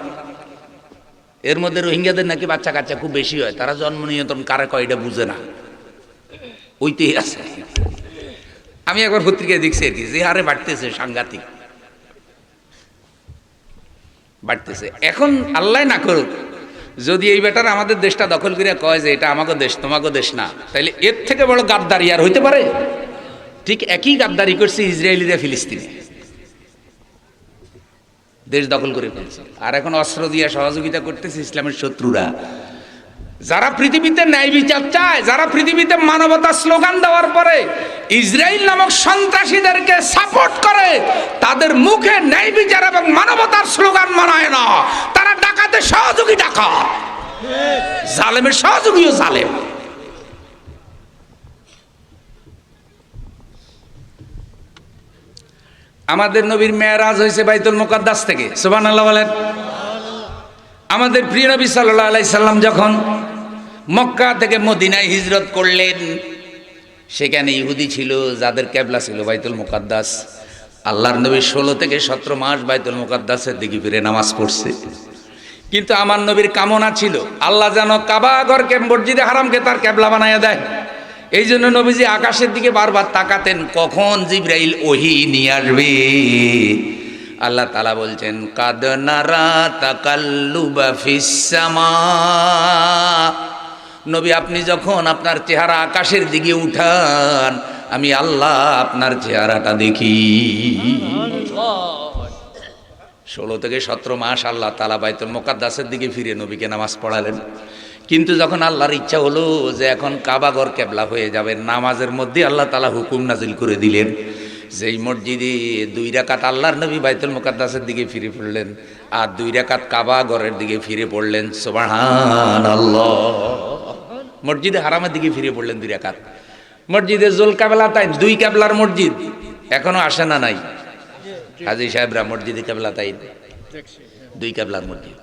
এর মধ্যে রোহিঙ্গাদের নাকি বাচ্চা কাচ্চা খুব বেশি হয়, তারা জন্ম নিয়ন্ত্রণ কারে কয় এটা বুঝে না, ওইতেই আছে। আমি একবার পত্রিকায় দেখছি আর কি, যে হারে বাড়তেছে, সাংঘাতিক বাড়তেছে। এখন আল্লাহ না করুক, যদি এই বেটার আমাদের দেশটা দখল করে কয় যে এটা আমাকে দেশ, তোমাকে দেশ না, তাইলে এর থেকে বড় গাদ্দারি আর হইতে পারে? ঠিক একই গাদ্দারি করছে ইসরায়েলিরা ফিলিস্তিনে, দেশ দখল করে ফেলছে। আর এখন অস্ত্র দিয়ে সহযোগিতা করতেছে ইসলামের শত্রুরা, যারা পৃথিবীতে ন্যায় বিচার চায়, যারা পৃথিবীতে মানবতার স্লোগান দেওয়ার পরে ইসরায়েল নামক সন্ত্রাসীদেরকে সাপোর্ট করে, তাদের মুখে ন্যায় বিচার এবং মানবতার স্লোগান মানায় না। তারা ডাকাতের সহযোগী ডাকাত, জালেমের সহযোগীও জালেম। আমাদের নবীর মেরাজ হয়েছে বাইতুল মুকাদ্দাস থেকে, সুবহানাল্লাহ বলেন। আমাদের প্রিয় নবী সাল্লাল্লাহু আলাইহি সাল্লাম যখন মক্কা থেকে মদিনায় হিজরত করলেন, সেখানে ইহুদি ছিল যাদের কেবলা ছিল বাইতুল মুকাদ্দাস। আল্লাহর নবী 16 থেকে 17 মাস বাইতুল মুকাদ্দাসের দিকে ফিরে নামাজ পড়ছে। কিন্তু আমার নবীর কামনা ছিল আল্লাহ যেন কাবা ঘরকে, মসজিদে হারামকে তার কেবলা বানায়া দেয়। এই জন্য নবীজি আকাশের দিকে বারবার তাকাতেন, কখন জিবরাইল ওহী নিয়ে আসবে। আল্লাহ তাআলা বলছেন, কাদ নারা তাকাল্লুবা ফিস সামা। নবী, আপনি যখন আপনার চেহারা আকাশের দিকে উঠান, আমি আল্লাহ আপনার চেহারাটা দেখি। 16 থেকে 17 মাস আল্লাহ তাআলা বাইতুল মুকাদ্দাসের দিকে ফিরে নবীকে নামাজ পড়ালেন। কিন্তু যখন আল্লাহর ইচ্ছা হলো যে এখন কাবা ঘর কেবলা হয়ে যাবে, নামাজের মধ্যে আল্লাহ তাআলা হুকুম নাজিল করে দিলেন, যেই মসজিদে 2 রাকাত আল্লাহর নবী বাইতুল মুকাদ্দাসের দিকে ফিরে পড়লেন, আর 2 রাকাত কাবা ঘরের দিকে ফিরে পড়লেন। সুবহানাল্লাহ। মসজিদে হারামের দিকে ফিরে পড়লেন 2 রাকাত। মসজিদে জুল কাবলা, তাই 2 কেবলার মসজিদ এখনো আসে না? নাই হাজী সাহেবরা, মসজিদে কেবলা তাই 2 কেবলার মসজিদ।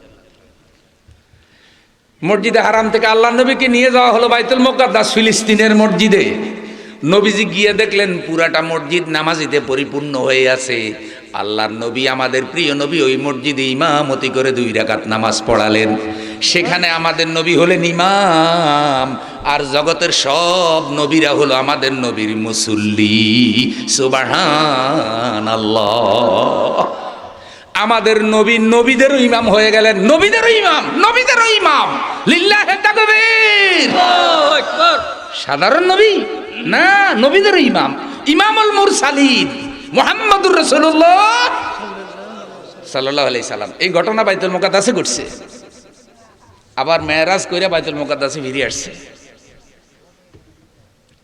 মসজিদে হারাম থেকে আল্লাহর নবীকে নিয়ে যাওয়া হলো বাইতুল মুকাদ্দাস, ফিলিস্তিনের মসজিদে। নবীজি গিয়ে দেখলেন পুরাটা মসজিদ নামাজিতে পরিপূর্ণ হয়ে আছে। আল্লাহর নবী, আমাদের প্রিয় নবী, ওই মসজিদে ইমামতি করে 2 রাকাত নামাজ পড়ালেন। সেখানে আমাদের নবী হলেন ইমাম, আর জগতের সব নবীরা হলো আমাদের নবীর মুসল্লি। সুবহানাল্লাহ। আমাদের নবী নবীদেরও ইমাম হয়ে গেলেন, নবীদেরও ইমাম, নবীদেরও ইমাম। লিল্লাহি তাকবীর। আল্লাহু আকবার। সাধারণ নবী না, নবীদেরও ইমাম, ইমামুল মুরসালিন মুহাম্মদুর রাসূলুল্লাহ সাল্লাল্লাহু আলাইহি সাল্লাম। এই ঘটনা বাইতুল মুকাদ্দাসে ঘটছে। আবার মেরাজ কইরা বাইতুল মুকাদ্দাসে ফিরে আসছে।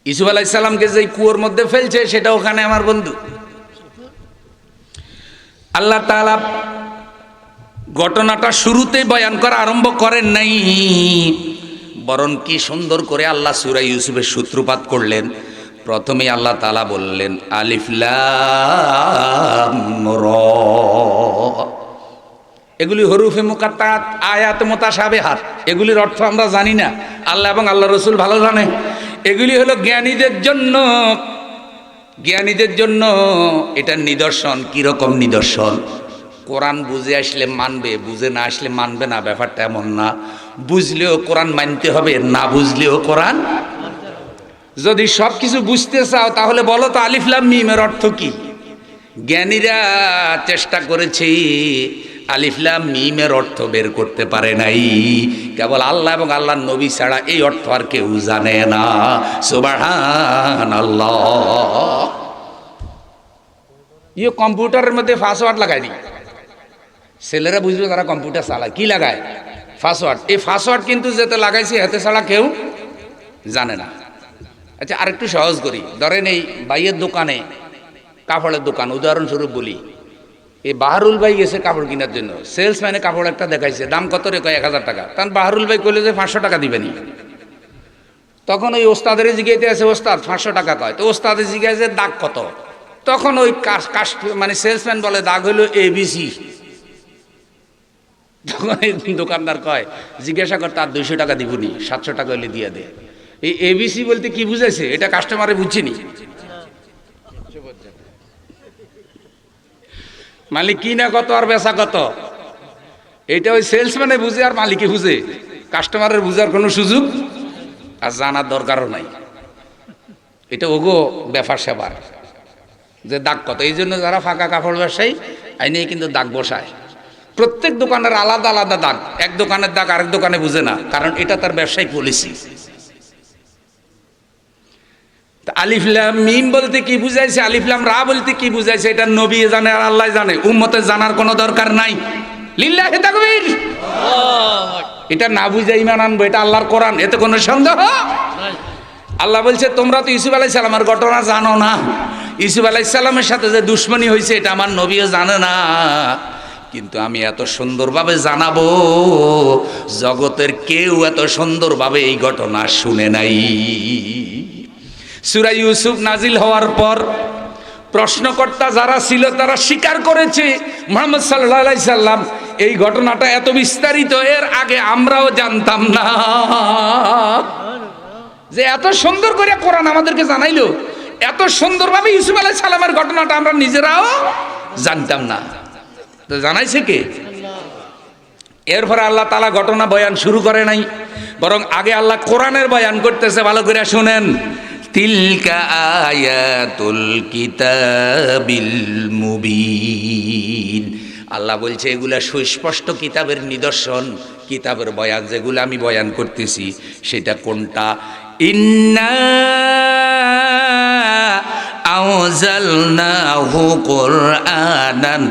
ইউসুফ আলাইহিস সালামকে যেই কুয়োর মধ্যে ফেলছে, সেটা ওখানে আমার বন্ধু। আল্লাহ তাআলা ঘটনাটা শুরুতেই বয়ান করা আরম্ভ করেন নাই, বরং কি সুন্দর করে আল্লাহ সূরা ইউসুফের সূত্রপাত করলেন। প্রথমে আল্লাহ তাআলা বললেন, আলিফ লাম র। এগুলি হরুফে মুকাত্তাত, আয়াত মুতাশাবিহাত, এগুলির অর্থ আমরা জানি না, আল্লাহ এবং আল্লাহ রসুল ভালো জানে। এগুলি হলো জ্ঞানীদের জন্য, জ্ঞানীদের জন্য এটার নিদর্শন। কীরকম নিদর্শন? কোরআন বুঝে আসলে মানবে, বুঝে না আসলে মানবে না, ব্যাপারটা এমন না। বুঝলেও কোরআন মানতে হবে, না বুঝলেও কোরআন। যদি সব কিছু বুঝতে চাও তাহলে বলো তো আলিফ লাম মিমের অর্থ কি? জ্ঞানীরা চেষ্টা করেছে, আলিফ লাম মিমের অর্থ বের করতে পারে নাই। কেবল আল্লাহ এবং আল্লাহর নবী ছাড়া এই অর্থ আর কেউ জানে না। সুবহানাল্লাহ। ইয়ে কম্পিউটারের মধ্যে পাসওয়ার্ড লাগাই নি, ছেলেরা বুঝবে তারা কম্পিউটার চালায়, কি লাগায়? পাসওয়ার্ড। এই পাসওয়ার্ড কিন্তু যেতে লাগাইছে হাতে ছাড়া কেউ জানে না। আচ্ছা, আরেকটু সহজ করি। ধরেন এই ভাইয়ের দোকানে, কাপড়ের দোকান উদাহরণস্বরূপ বলি, এই বাহারুল ভাই গেছে কাপড় কেনার জন্য, সেলসম্যানে কাপড় একটা দেখাইছে, দাম কত রে? কয় 1000 টাকা। তখন বাহারুল ভাই কইলে যে 500 টাকা দিবেনি, তখন ওই ওস্তাদের জিজ্ঞাইতে আছে, ওস্তাদ 500 টাকা কয়। তো ওস্তাদের জিজ্ঞাসা দাগ কত? তখন ওই মানে সেলসম্যান বলে দাগ হইল ABC। তখন এই দোকানদার কয়, জিজ্ঞাসা কর তার 200 টাকা দিবনি, 700 টাকা হইলে দিয়ে দে। এই ABC বলতে কি বুঝাইছে এটা কাস্টমারে বুঝছিনি। মালিক কিনা কত আর বেচা কত এটা ওই সেলসম্যানে বুঝে আর মালিকে বুঝে, কাস্টমারের বুঝার কোনো সুযোগ আর জানার দরকারও নাই। এটা ওগো ব্যাপার সেবার যে দাগ কত। এই জন্য যারা ফাঁকা কাপড় ব্যবসায়ী আইনে কিন্তু দাগ বসায়। প্রত্যেক দোকানের আলাদা আলাদা দাগ, এক দোকানের দাগ আরেক দোকানে বুঝে না, কারণ এটা তার ব্যবসায়িক পলিসি। আলিফ লাম মিম বলতে কি বুঝাইছে, আলিফ লাম রা বলতে কি বুঝাইছে, এটা নবী জানে আর আল্লাহ জানে, উম্মতের জানার কোনো দরকার নাই। লিল্লাহি তাকবীর। এটা না বুঝে ঈমান আনবো, এটা আল্লাহর কোরআন, এতে কোনো সন্দেহ। আল্লাহ বলছে তোমরা তো ইউসুফ আলাইহিস সালামের ঘটনা জানো না, ইউসুফ আলাইহিস সালামের সাথে যে দুশমনী হয়েছে এটা আমার নবীও জানে না, কিন্তু আমি এত সুন্দরভাবে জানাবো জগতের কেউ এত সুন্দরভাবে এই ঘটনা শুনে নাই। সূরা ইউসুফ নাজিল হওয়ার পর প্রশ্নকর্তা যারা ছিল তারা স্বীকার করেছে মুহাম্মদ সাল্লাল্লাহু আলাইহি সাল্লাম এই ঘটনাটা এত বিস্তারিত এর আগে আমরাও জানতাম না, যে এত সুন্দর করে কোরআন আমাদেরকে জানাইলো, এত সুন্দরভাবে ইউসুফ আলাইহিস সালামের ঘটনাটা আমরা নিজেরাও জানতাম না। তো জানাইছে কে? এরপরে আল্লাহ তাআলা ঘটনা বয়ান শুরু করে নাই, বরং আগে আল্লাহ কোরআনের বয়ান করতেছে। ভালো করে শুনেন, তিলকা আয়াতুল কিতাবিল মুবিন। আল্লাহ বলছে এগুলা সুস্পষ্ট কিতাবের নিদর্শন, কিতাবের বয়ান যেগুলো আমি বয়ান করতেছি সেটা কোনটা? ইন্না আওজালনাহু কুরআনান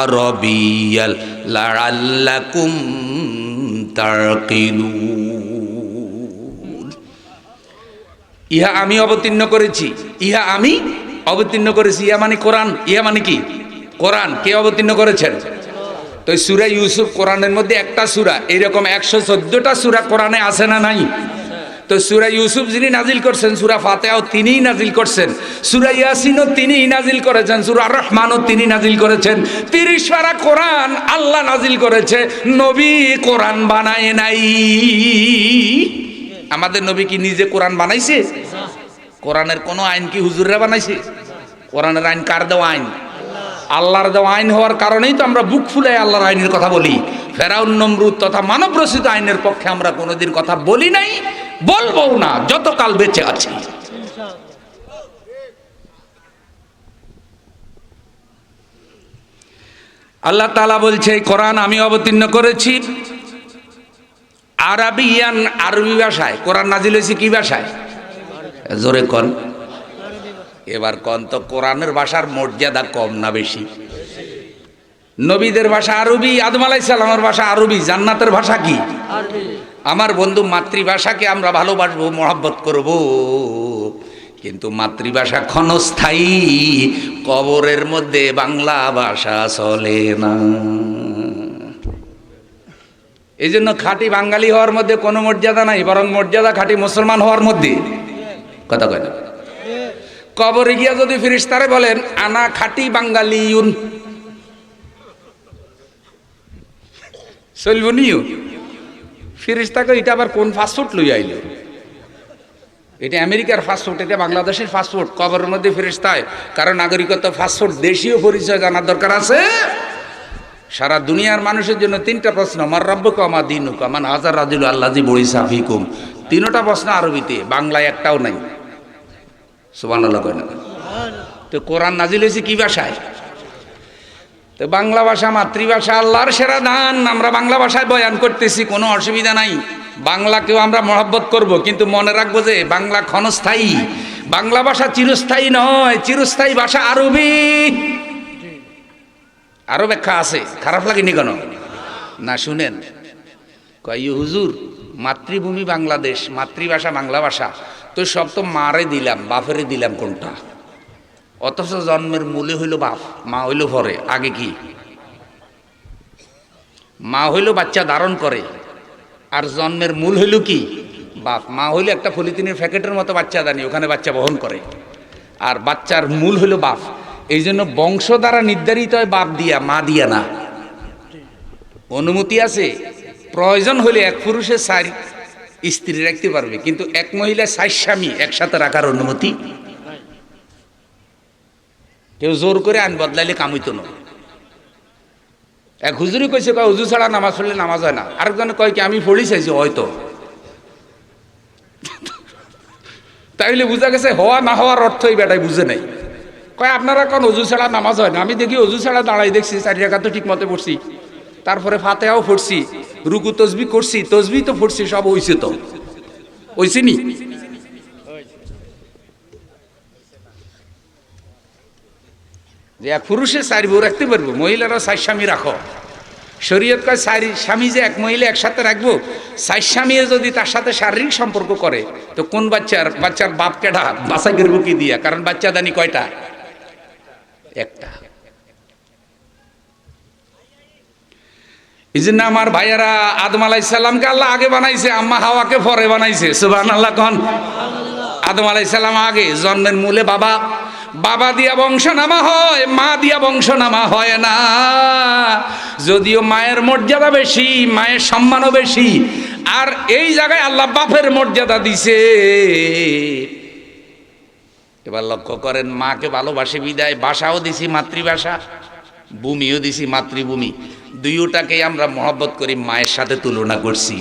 আরাবিয়াল লাআল্লাকুম তাকিলুন। ইহা আমি অবতীর্ণ করেছি, ইহা আমি অবতীর্ণ করেছি। ইহা মানে কোরআন, ইহা মানে কি? কোরআন। কে অবতীর্ণ করেছেন? তো সূরা ইউসুফ কোরআনের মধ্যে একটা সূরা, এরকম 114টা সূরা কোরআনে আছে না নাই? তো সূরা ইউসুফ যিনি নাজিল করছেন, সূরা ফাতিহাও তিনিই নাজিল করছেন, সূরা ইয়াসিনও তিনিই নাজিল করেছেন, সূরা আর রহমানও তিনি নাজিল করেছেন। 30 পারা কোরআন আল্লাহ নাজিল করেছে, নবী কোরআন বানায় নাই। আমাদের নবী কি নিজে কোরআন বানাইছে? কোরআনের কোনো আইন কি হুজুররা বানাইছে? কোরআনের আইন কার দেওয়া আইন? আল্লাহর দেওয়া আইন হওয়ার কারণেই তো আমরা বুক ফুলে আল্লাহর আইনের কথা বলি। ফেরাউন নমরুদ তথা মানব রচিত আইনের পক্ষে আমরা কোনোদিন কথা বলি নাই, বলবো না যতকাল বেঁচে আছি। আল্লাহ তাআলা বলছে এই কোরআন আমি অবতীর্ণ করেছি আরাবিয়ান, আরবি ভাষায়। কোরআন নাজিল হয়েছে কি ভাষায়? জোরে কোন। এবার কোন তো কোরআনের ভাষার মর্যাদা কম না বেশি? নবীদের ভাষা আরবি, আদম আলাইহিস সালামের ভাষা আরবি, জান্নাতের ভাষা কি? আরবি। আমার বন্ধু মাতৃভাষাকে আমরা ভালোবাসবো, মহব্বত করব, কিন্তু মাতৃভাষা ক্ষণস্থায়ী, কবরের মধ্যে বাংলা ভাষা চলে না। এই জন্য খাঁটি বাঙালি হওয়ার মধ্যে কোনো মর্যাদা নাই, বরং মর্যাদা খাঁটি মুসলমান হওয়ার মধ্যে। কথা কয় না? কবরে গিয়া যদি ফেরেশতারে বলেন আনা খাঁটি বাঙালিউন, চলব নিও? ফেরেশতাকে এটা আবার কোন পাসপোর্ট লই আইলো? এটা আমেরিকার পাসপোর্ট, এটা বাংলাদেশের পাসপোর্ট। কবরের মধ্যে ফেরেশতায় কারণ নাগরিকত্ব পাসপোর্ট, দেশীয় পরিচয় জানার দরকার আছে। সারা দুনিয়ার মানুষের জন্য 3টা প্রশ্ন, মার রাব্বুকা মা দীনুকা মান হাজার রাজুল আল্লাযী বুইসা ফীকুম। 3টা প্রশ্ন আরবিতে, বাংলায় একটাও নাই। সুবহানাল্লাহ কয় না? তো কোরআন নাজিল হয়েছে কি ভাষায়? তো বাংলা ভাষা মাতৃভাষা, আল্লাহর সেরা দান। আমরা বাংলা ভাষায় বয়ান করতেছি, কোনো অসুবিধা নাই। বাংলাকেও আমরা মহব্বত করব, কিন্তু মনে রাখবো যে বাংলা ক্ষণস্থায়ী, বাংলা ভাষা চিরস্থায়ী নয়। চিরস্থায়ী ভাষা আরবি। আরো ব্যাখ্যা আছে, খারাপ লাগেনি কেন? না শুনেন, কয় হুজুর মাতৃভূমি বাংলাদেশ, মাতৃভাষা বাংলা ভাষা, তো সব তো মারে দিলাম, বাপেরে দিলাম কোনটা? অথচ জন্মের মূলে হইল বাপ, মা হইল পরে। আগে কি? মা হইল বাচ্চা ধারণ করে, আর জন্মের মূল হইল কি? বাপ। মা হইলে একটা পলিথিনের প্যাকেটের মতো বাচ্চা দানি, ওখানে বাচ্চা বহন করে, আর বাচ্চার মূল হলো বাপ। এই জন্য বংশ দ্বারা নির্ধারিত হয় বাপ দিয়া, মা দিয়া না। অনুমতি আছে, প্রয়োজন হলে এক পুরুষে 4 স্ত্রী রাখতে পারবে, কিন্তু এক মহিলা 4 স্বামী একসাথে রাখার অনুমতি। কেউ জোর করে আইন বদলাইলে কাম হইতো না। এক হুজুরি কইছে, কয় হুজুর ছাড়া নামাজ পড়লে নামাজ হয় না। আরেকজনে কয় কি আমি পড়ি চাইছি, হয়তো। তাইলে বুঝা গেছে হওয়া না হওয়ার অর্থ এই বেটাই বুঝে নাই। কয় আপনারা কোন অজু ছাড়া নামাজ হয় না? আমি দেখি অজু ছাড়া দাঁড়াই দেখছি, 4 রাকাত তো ঠিক মতো পড়ছি, তারপরে ফাতিহাও পড়ছি, রুকু তসবিহ করছি, তসবিহ তো পড়ছি, সব হইছে তো হইছে নি? যে এক পুরুষে 4 বউ রাখতে পারবো, মহিলারা 4 স্বামী রাখো। শরীয়ত কয় 4 স্বামী যে এক মহিলা একসাথে রাখবো, 4 স্বামী যদি তার সাথে শারীরিক সম্পর্ক করে, তো কোন বাচ্চার বাপ কেডা বাছাই করবো কি দিয়া? কারণ বাচ্চা দানি কয়টা? একটা। এই জন্য আমার ভাইয়ারা, আদম আলাইহিস সালামকে আল্লাহ আগে বানাইছে, আম্মা হাওয়াকে পরে বানাইছে। সুবহানাল্লাহ কোন? আদম আলাইহিস সালাম আগে, জন্মের মূলে বাবা, বাবা দিয়া বংশ নামা হয়, মা দিয়া বংশ নামা হয় না। যদিও মায়ের মর্যাদা বেশি, মায়ের সম্মানও বেশি, আর এই জায়গায় আল্লাহ বাপের মর্যাদা দিছে। এবার লক্ষ্য করেন, মাকে ভালোবাসে বিদায় ভাষাও দিছি মাতৃভাষা, ভূমিও দিছি মাতৃভূমি। দুইটাকেই আমরা মহব্বত করি, মায়ের সাথে তুলনা করছি।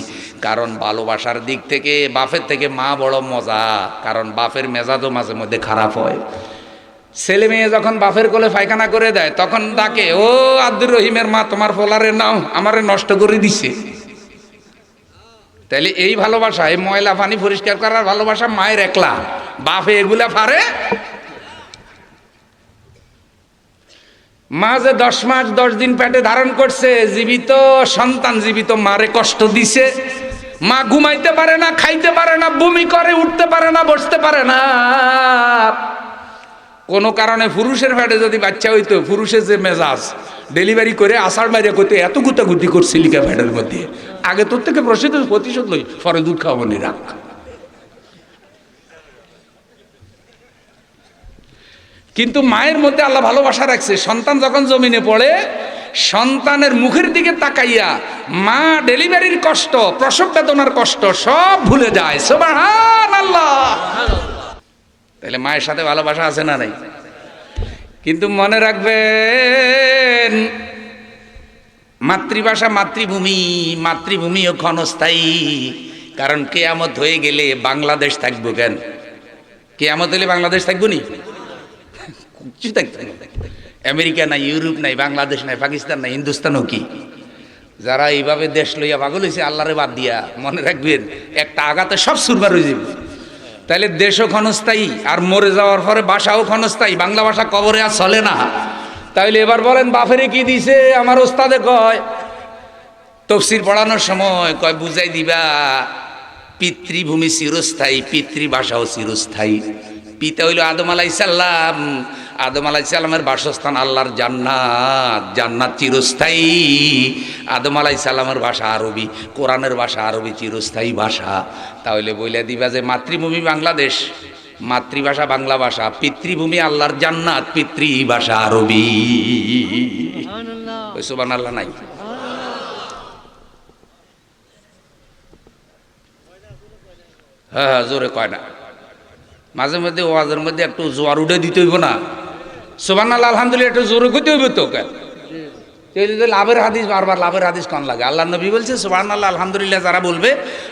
কারণ ভালোবাসার দিক থেকে বাপের থেকে মা বড় মজা, কারণ বাপের মেজাজও মাঝে মধ্যে খারাপ হয়। ছেলে মেয়ে যখন বাপের কোলে পায়খানা করে দেয়, তখন ডাকে, ও আব্দুর রহিমের মা, তোমার ফোলারে নাও, আমারে নষ্ট করে দিছে। তাইলে এই ভালোবাসা, এই ময়লা পানি পরিষ্কার করার ভালোবাসা মায়ের একলা, বাপে এগুলা পারে। মা যে 10 মাস 10 দিন পেটে ধারণ করছে, জীবিত সন্তান, জীবিত মারে কষ্ট দিছে। মা ঘুমাইতে পারে না, খাইতে পারে না, বমি করে, উঠতে পারে না, বসতে পারে না। কোনো কারণে পুরুষের পেটে যদি বাচ্চা হইতো, পুরুষের যে মেজাজ, ডেলিভারি করে আষাঢ় মারিয়া করতে এত গুতাগুতি করছে লিখা পেটের মধ্যে, আগে তোর থেকে প্রতিশোধ লই, পরে দুধ খাওয়াবো নি, রাখ। কিন্তু মায়ের মধ্যে আল্লাহ ভালোবাসা রাখছে। সন্তান যখন জমিনে পড়ে, সন্তানের মুখের দিকে তাকাইয়া মা ডেলিভারির কষ্ট, প্রসব বেদনার কষ্ট সব ভুলে যায়। সুবহানাল্লাহ। তাহলে মায়ের সাথে ভালোবাসা আছে না নাই? কিন্তু মনে রাখবেন, মাতৃভাষা মাতৃভূমি, মাতৃভূমিও ক্ষণস্থায়ী। কারণ কিয়ামত হয়ে গেলে বাংলাদেশ থাকবো কেন? কিয়ামত হলে বাংলাদেশ থাকবো নি? কিছু থাকতো না। আমেরিকা নাই, ইউরোপ নাই, বাংলাদেশ নাই, পাকিস্তান নাই, হিন্দুস্তানও কি? যারা এইভাবে দেশ লইয়া পাগল হয়েছে আল্লাহরে বাদ দিয়া, মনে রাখবেন একটা আঘাতে সব সুরবার হয়ে যাবে। তাইলে দেশও ক্ষণস্থায়ী, আর মরে যাওয়ার পরে ভাষাও ক্ষণস্থায়ী। বাংলা ভাষা কবরে আর চলে না। তাইলে এবার বলেন, বাপেরে কি দিছে? আমার ওস্তাদে কয়, তফসির পড়ানোর সময় কয়, বুঝাই দিবা, পিতৃভূমি চিরস্থায়ী, পিতৃভাষাও চিরস্থায়ী। পিতা হইল আদম আলাইহিস সালাম, আদম আলাইহিস সালামের বাসস্থান আল্লাহর জান্নাত, জান্নাত চিরস্থায়ী। আদম আলাইহিস সালামের ভাষা আরবি, কোরআনের ভাষা আরবি, চিরস্থায়ী ভাষা। তাহলে বইলা দিবা যে মাতৃভূমি বাংলাদেশ, মাতৃভাষা বাংলা ভাষা, পিতৃভূমি আল্লাহর জান্নাত, পিতৃভাষা আরবি। ওই সুবহানাল্লাহ নাই? হ্যাঁ, জোরে কয় না। মাঝে মধ্যে ওয়াজের মধ্যে একটু জোয়ার উঠে দিতে হইব না? সুবহানাল্লাহ আলহামদুলিল্লাহ একটু জোরে করতে হইব তো। কেন? লাভের হাদিস, বারবার লাভের হাদিস কোন লাগে? আল্লাহ নবী বলছে, সুবহানাল্লাহ আলহামদুলিল্লাহ যারা বলবে,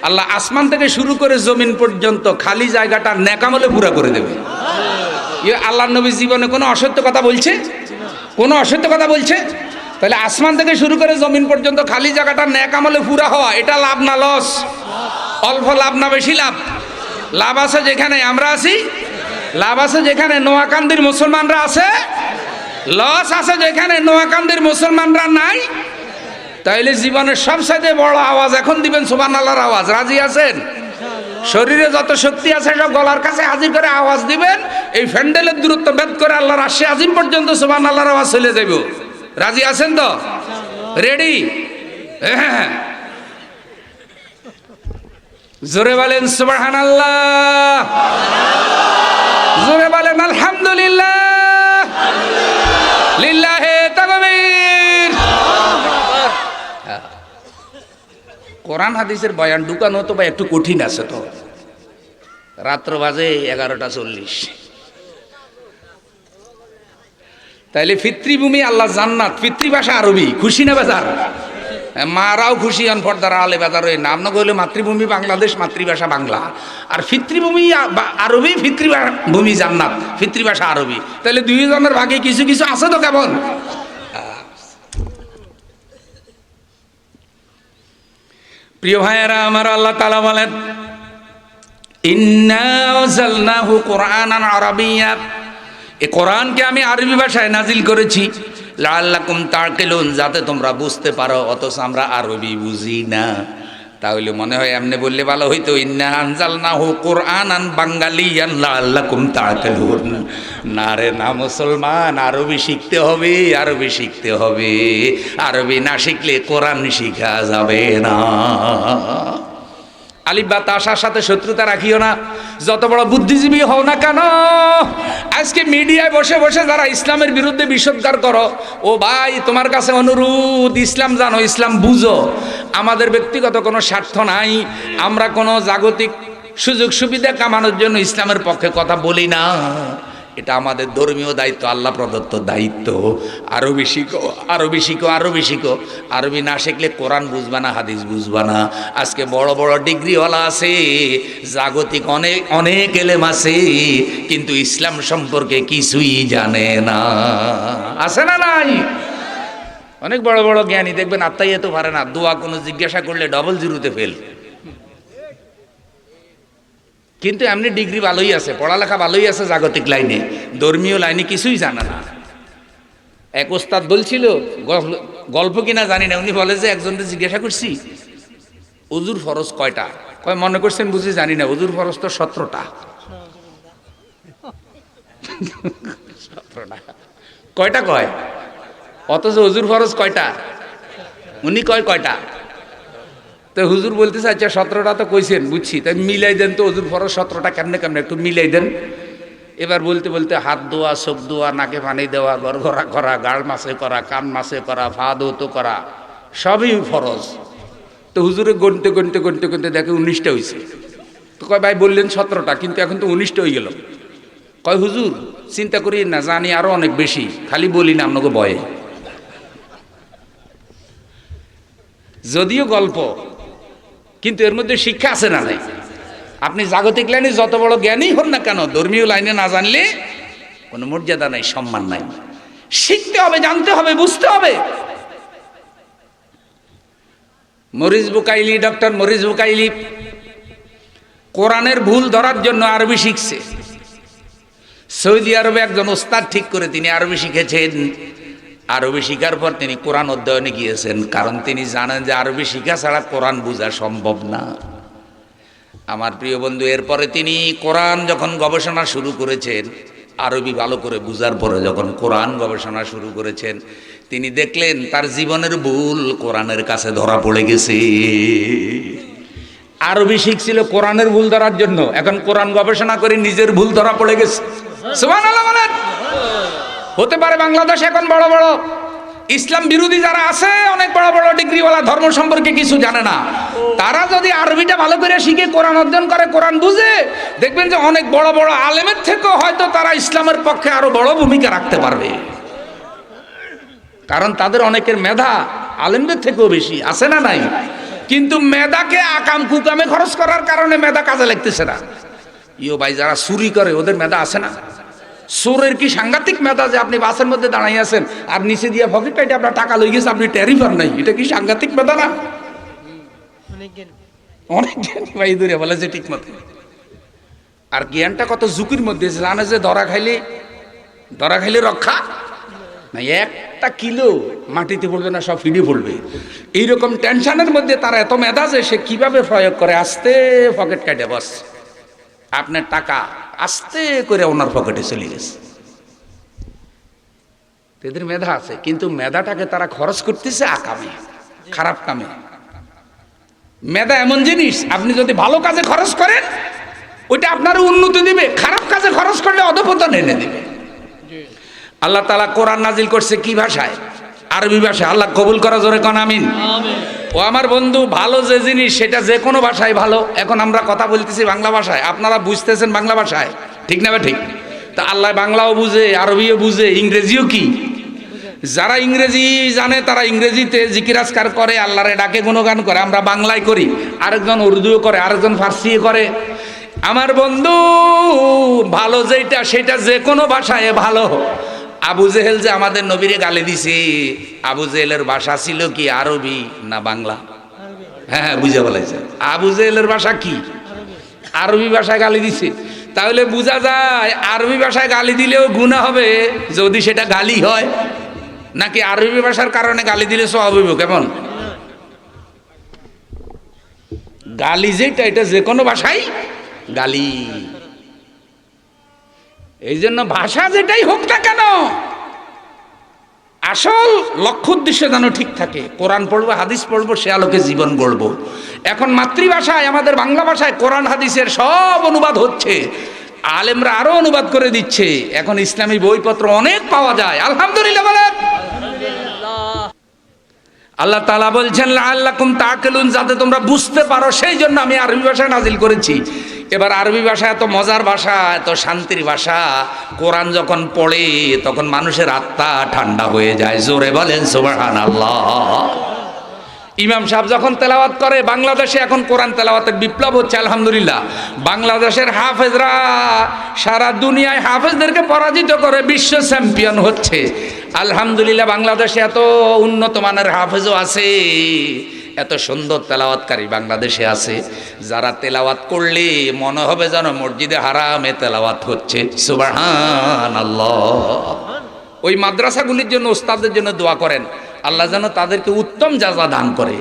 আল্লাহ আসমান থেকে শুরু করে জমিন পর্যন্ত খালি জায়গাটা নেকামলে পুরা করে দেবে। আল্লাহ নবী জীবনে কোনো অসত্য কথা বলছে? কোনো অসত্য কথা বলছে? তাহলে আসমান থেকে শুরু করে জমিন পর্যন্ত খালি জায়গাটা নেকামলে পুরা হওয়া, এটা লাভ না লস? অল্প লাভ না বেশি লাভ? লাভ আছে যেখানে আমরা আছি, লাভ আছে যেখানে নোয়াকান্দির মুসলমানরা আছে, লস আছে যেখানে নোয়াকান্দির মুসলমানরা নাই। তাইলে জীবনের সবচেয়ে বড় আওয়াজ এখন দিবেন সুবহানাল্লাহর আওয়াজ। রাজি আছেন? শরীরে যত শক্তি আছে সব গলার কাছে হাজির করে আওয়াজ দিবেন। এই ফ্যান্ডেলের দূরত্ব ভেদ করে আল্লাহর আরশে আজিম পর্যন্ত সুবহানাল্লাহর আওয়াজ চলে যাইব। রাজি আছেন তো? রেডি? হ্যাঁ। জোরে বলেন সুবহানাল্লাহ, জোরে বলেন আলহামদুলিল্লাহ, লিল্লাহে তাকবীর। কোরআন হাদিসের বয়ান ঢুকানো তো ভাই একটু কঠিন আছে। তো রাত্র বাজে 11:40। তাইলে পিতৃভূমি আল্লাহ জান্নাত, পিতৃভাষা আরবি, খুশি না বেজার? মারাও খুশি হন, পর্দারা আলে বেজার ওই নাম না কইলে মাতৃভূমি বাংলাদেশ, মাতৃভাষা বাংলা, আর পিতৃভূমি আরবি, পিতৃভূমি জান্নাত, পিতৃভাষা আরবি। তাহলে দুইজনের ভাগে কিছু কিছু আছে তো কেমন। প্রিয় ভাইয়েরা আমার, আল্লাহ তাআলা বলেন ইন্না আনজালনাহু কুরআনান আরাবিয়্যা, এই কোরআনকে আমি আরবি ভাষায় নাজিল করেছি, লাআল্লাকুম তাকিলুন, যাতে তোমরা বুঝতে পারো, অথচ আমরা আরবি বুঝি না। তাহলে মনে হয় এমনি বললে ভালো হইতো, ইন্না আনজালনাহু কুরআনান বাঙ্গালিয়ান লাআল্লাকুম তাকিলুন। না রে না মুসলমান, আরবি শিখতে হবে, আরবি শিখতে হবে। আরবি না শিখলে কোরআন শিখা যাবে না। আলিফ বা তাসার সাথে শত্রুতা রাখিও না, যত বড় বুদ্ধিজীবী হও না কেন। আজকে মিডিয়ায় বসে বসে যারা ইসলামের বিরুদ্ধে বিষোদ্গার করো, ও ভাই তোমার কাছে অনুরোধ, ইসলাম জানো, ইসলাম বুঝো। আমাদের ব্যক্তিগত কোনো স্বার্থ নাই, আমরা কোনো জাগতিক সুযোগ সুবিধা কামানোর জন্য ইসলামের পক্ষে কথা বলি না। এটা আমাদের ধর্মীয় দায়িত্ব, আল্লাহ প্রদত্ত দায়িত্ব। আরবি শিখো, আরবি শিখো, আরবি শিখো। আরবি না শিখলে কোরআন বুঝবা না, হাদিস বুঝবা না। আজকে বড় বড় ডিগ্রিওয়ালা আছে, জাগতিক অনেক অনেক এলেম আছে, কিন্তু ইসলাম সম্পর্কে কিছুই জানে না। আছে না নাই? অনেক বড় বড় জ্ঞানী দেখবেন আত্মাইয়ে তো পারে না, দোয়া কোনো জিজ্ঞাসা করলে ডবল জিরোতে ফেল। কিন্তু এমনি ডিগ্রি ভালোই আছে, পড়ালেখা ভালোই আছে, জাগতিক লাইনে, ধর্মীয় লাইনে কিছুই জানে না। এক ওস্তাদ বলছিল, গল্প কিনা জানি না, উনি বলে যে একজনকে জিজ্ঞাসা করছি ওযুর ফরজ কয়টা, কয় মনে করছেন বুঝি জানি না, ওযুর ফরজ তো 17টা। 17টা কয়টা কয়, অথচ ওযুর ফরজ কয়টা, উনি কয় কয়টা। তো হুজুর বলতেছে আচ্ছা 17টা তো কইছেন বুঝছি, তাই মিলাই দেন তো, ওযুর ফরজ 17টা কেমনে কেমনে একটু মিলাই দেন। এবার বলতে বলতে হাত ধোয়া, চোখ ধোয়া, নাকে পানি দেওয়া, গড়গড়া করা, গাল মাসে করা, কান মাসে করা, পা ধৌত করা, সবই ফরজ। তো হুজুরে গনতে গনতে গনতে গনতে দেখে 19টা হয়েছে। তো কয় ভাই বললেন 17টা, কিন্তু এখন তো 19টা হয়ে গেল। কয় হুজুর চিন্তা করি না, জানি আরো অনেক বেশি, খালি বলি না আপনাকে ভয়ে। যদিও গল্প, কিন্তু এর মধ্যে শিক্ষা আছে না নাই? আপনি জাগতিক লাইনে যত বড় জ্ঞানী হন না কেন, ধর্মীয় লাইনে না জানলে কোনো মর্যাদা নাই, সম্মান নাই। শিখতে হবে, জানতে হবে, বুঝতে হবে। Morris Bucaille, doctor Morris Bucaille কোরআনের ভুল ধরার জন্য আরবি শিখছে। সৌদি আরবে একজন ওস্তাদ ঠিক করে তিনি আরবি শিখেছেন। আরবি শিখার পর তিনি কোরআন অধ্যয়নে গিয়েছেন, কারণ তিনি জানেন যে আরবি শিখা ছাড়া কোরআন বোঝা সম্ভব না। আমার প্রিয় বন্ধু, এরপরে তিনি কোরআন যখন গবেষণা শুরু করেছেন, আরবি ভালো করে বুঝার পরে যখন কোরআন গবেষণা শুরু করেছেন, তিনি দেখলেন তার জীবনের ভুল কোরআনের কাছে ধরা পড়ে গেছে। আরবি শিখছিল কোরআনের ভুল ধরার জন্য, এখন কোরআন গবেষণা করে নিজের ভুল ধরা পড়ে গেছে। সুবহানাল্লাহ বলেন। হতে পারে বাংলাদেশ এখন বড় বড় ইসলাম বিরোধী যারা আছে, অনেক বড় বড় ডিগ্রিওয়ালা, ধর্ম সম্পর্কে কিছু জানে না, তারা যদি আরবিটা ভালো করে শিখে কোরআন অধ্যয়ন করে, কোরআন বুঝে, দেখবেন যে অনেক বড় বড় আলেমের থেকেও হয়তো তারা ইসলামের পক্ষে আরো বড় ভূমিকা রাখতে পারবে। কারণ তাদের অনেকের মেধা আলেমদের থেকেও বেশি, আছে না নাই? কিন্তু মেধাকে আকাম কুকামে খরচ করার কারণে মেধা কাজে লাগতেছে না। ইয়ো ভাই, যারা চুরি করে ওদের মেধা আছে না? চোরের কি সাংঘাতিক মেধা যে আপনি বাসের মধ্যে দাঁড়াই আছেন আর নিচে দিয়ে পকেট কাটে আপনার টাকা লই গেছে, আপনি টেরিফার নাই, এটা কি সাংঘাতিক মেধা না? অনেক জ্ঞানী ভাই দূরে বলে যে ঠিক মতো। আর জ্ঞানটা কত ঝুঁকির মধ্যে, জানে যে ধরা খাইলে রক্ষা না, 1টা কিলো মাটিতে পড়বে না, সব ফিডে পড়বে। এইরকম টেনশনের মধ্যে তারা এত মেধা যে সে কিভাবে প্রয়োগ করে, আস্তে পকেট কাটে বস আপনার টাকা আস্তে করে ওনার পকেটে চলে গেছে। এদের মেধা আছে, কিন্তু মেধাটাকে তারা খরচ করতেছে আকামে, খারাপ কামে। মেধা এমন জিনিস, আপনি যদি ভালো কাজে খরচ করেন ওইটা আপনার উন্নতি দিবে, খারাপ কাজে খরচ করলে অধপতন এনে দিবে। আল্লাহ তাআলা কোরআন নাজিল করছে কি ভাষায়? আরবি ভাষায়। আল্লাহ কবুল করা, জোরে কোন আমিন। ও আমার বন্ধু, ভালো যে জিনিস সেটা যে কোনো ভাষায় ভালো। এখন আমরা কথা বলতেছি বাংলা ভাষায়, আপনারা বুঝতেছেন বাংলা ভাষায়, ঠিক না? ঠিক। তা আল্লাহ বাংলাও বুঝে, আরবিও বুঝে, ইংরেজিও কি? যারা ইংরেজি জানে তারা ইংরেজিতে জিকিরাজকার করে, আল্লাহরে ডাকে, গুণগান করে। আমরা বাংলায় করি, আরেকজন উর্দুও করে, আরেকজন ফার্সিও করে। আমার বন্ধু, ভালো যেটা সেটা যে কোনো ভাষায় ভালো। আবু জেহেল যে আমাদের নবীরে গালি দিছে, আবু জেহেলের ভাষা ছিল কি আরবি না বাংলা? হ্যাঁ, বুঝে বলেছে। আবু জেহেলের ভাষা কি? আরবি ভাষায় গালি দিছে। তাহলে বোঝা যায় আরবি ভাষায় গালি দিলেও গুনাহ হবে যদি সেটা গালি হয়, নাকি আরবি ভাষার কারণে গালি দিলে সওয়াব হইব? কেমন গালি যেটা, এটা যে কোনো ভাষায় গালি। এই জন্য ভাষা যেটাই হোক না কেন, আসল লক্ষ্য উদ্দেশ্য যেন ঠিক থাকে। কোরআন পড়বো, হাদিস পড়বো, সে আলোকে জীবন গড়বো। এখন মাতৃভাষায় আমাদের বাংলা ভাষায় কোরআন হাদিসের সব অনুবাদ হচ্ছে, আলেমরা আরো অনুবাদ করে দিচ্ছে। এখন ইসলামী বইপত্র অনেক পাওয়া যায়, আলহামদুলিল্লাহ বলেন। আল্লাহ তাআলা বলছেন লাআল্লাকুম তাআকিলুন, যাতে তোমরা বুঝতে পারো, সেই জন্য আমি আরবি ভাষায় নাজিল করেছি। এবার আরবি ভাষা এত মজার ভাষা, এত শান্তির ভাষা, কোরআন যখন পড়ে তখন মানুষের আত্মা ঠান্ডা হয়ে যায়। জোরে বলেন সুবহানাল্লাহ। ইমাম সাহেব যখন তেলাওয়াত করে, বাংলাদেশে এখন কোরআন তেলাওয়াতের বিপ্লব হচ্ছে, আলহামদুলিল্লাহ। বাংলাদেশের হাফেজরা সারা দুনিয়ায় হাফেজদেরকে পরাজিত করে বিশ্ব চ্যাম্পিয়ন হচ্ছে, আলহামদুলিল্লাহ। বাংলাদেশে এত উন্নত মানের হাফেজও আছে, এত সুন্দর তেলাওয়াতকারী বাংলাদেশে আছে, যারা তেলাওয়াত করলে মনে হবে যেন মসজিদে হারামে তেলাওয়াত হচ্ছে। সুবহানাল্লাহ। ওই মাদ্রাসাগুলির জন্য, ওস্তাদের জন্য দোয়া করেন, আল্লাহ যেন তাদেরকে উত্তম জাযা দান করে।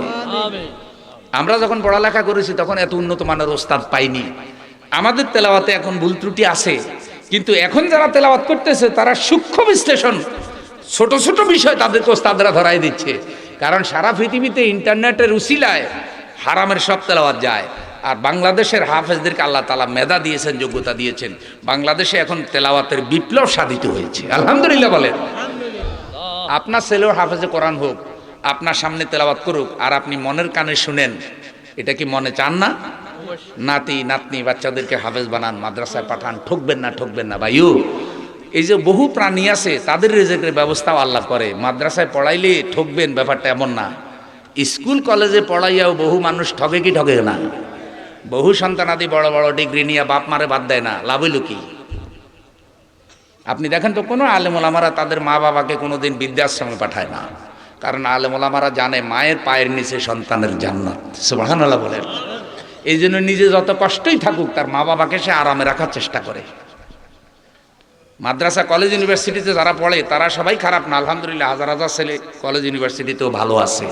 আমরা যখন পড়ালেখা করেছি তখন এত উন্নত মানের ওস্তাদ পাইনি। আমাদের তেলাওয়াতে এখন ভুল ত্রুটি আছে, কিন্তু এখন যারা তেলাওয়াত করতেছে তারা সূক্ষ্ম বিশ্লেষণ, ছোট ছোট বিষয় তাদেরকে ওস্তাদরা ধরাই দিচ্ছে। কারণ সারা পৃথিবীতে ইন্টারনেটের উসিলায় হারামের সব তেলাওয়াত যায়, আর বাংলাদেশের হাফেজদেরকে আল্লাহ তাআলা মেধা দিয়েছেন, যোগ্যতা দিয়েছেন। বাংলাদেশে এখন তেলাওয়াতের বিপ্লব সাধিত হয়েছে, আলহামদুলিল্লাহ বলেন। আপনার ছেলেও হাফেজে কোরআন হোক, আপনার সামনে তেলাওয়াত করুক, আর আপনি মনের কানে শুনেন, এটা কি মনে চান না? নাতি নাতনি বাচ্চাদেরকে হাফেজ বানান, মাদ্রাসায় পাঠান, ঠকবেন না, ঠকবেন না ভাইও। এই যে বহু প্রাণী আছে তাদের রিজিকের ব্যবস্থাও আল্লাহ করে। মাদ্রাসায় পড়াইলে ঠকবেন ব্যাপারটা এমন না। স্কুল কলেজে পড়াইয়াও বহু মানুষ ঠকে কি ঠকে না? বহু সন্তানাদি বড় বড় ডিগ্রি নিয়ে বাপ মারে বাদ দেয় না, লাভ হইল কি? আপনি দেখেন তো কোনো আলেম ওলামারা তাদের মা বাবাকে কোনোদিন বৃদ্ধাশ্রমে পাঠায় না, কারণ আলেম ওলামারা জানে মায়ের পায়ের নিচে সন্তানের জান্নাত। সুবহানাল্লাহ বলেন। এই জন্য নিজে যত কষ্টই থাকুক তার মা বাবাকে সে আরামে রাখার চেষ্টা করে। মাদ্রাসা কলেজ ইউনিভার্সিটিতে যারা পড়ে তারা সবাই খারাপ না, আলহামদুলিল্লাহ। হাজার হাজার ছেলে কলেজ ইউনিভার্সিটিতেও ভালো আছে।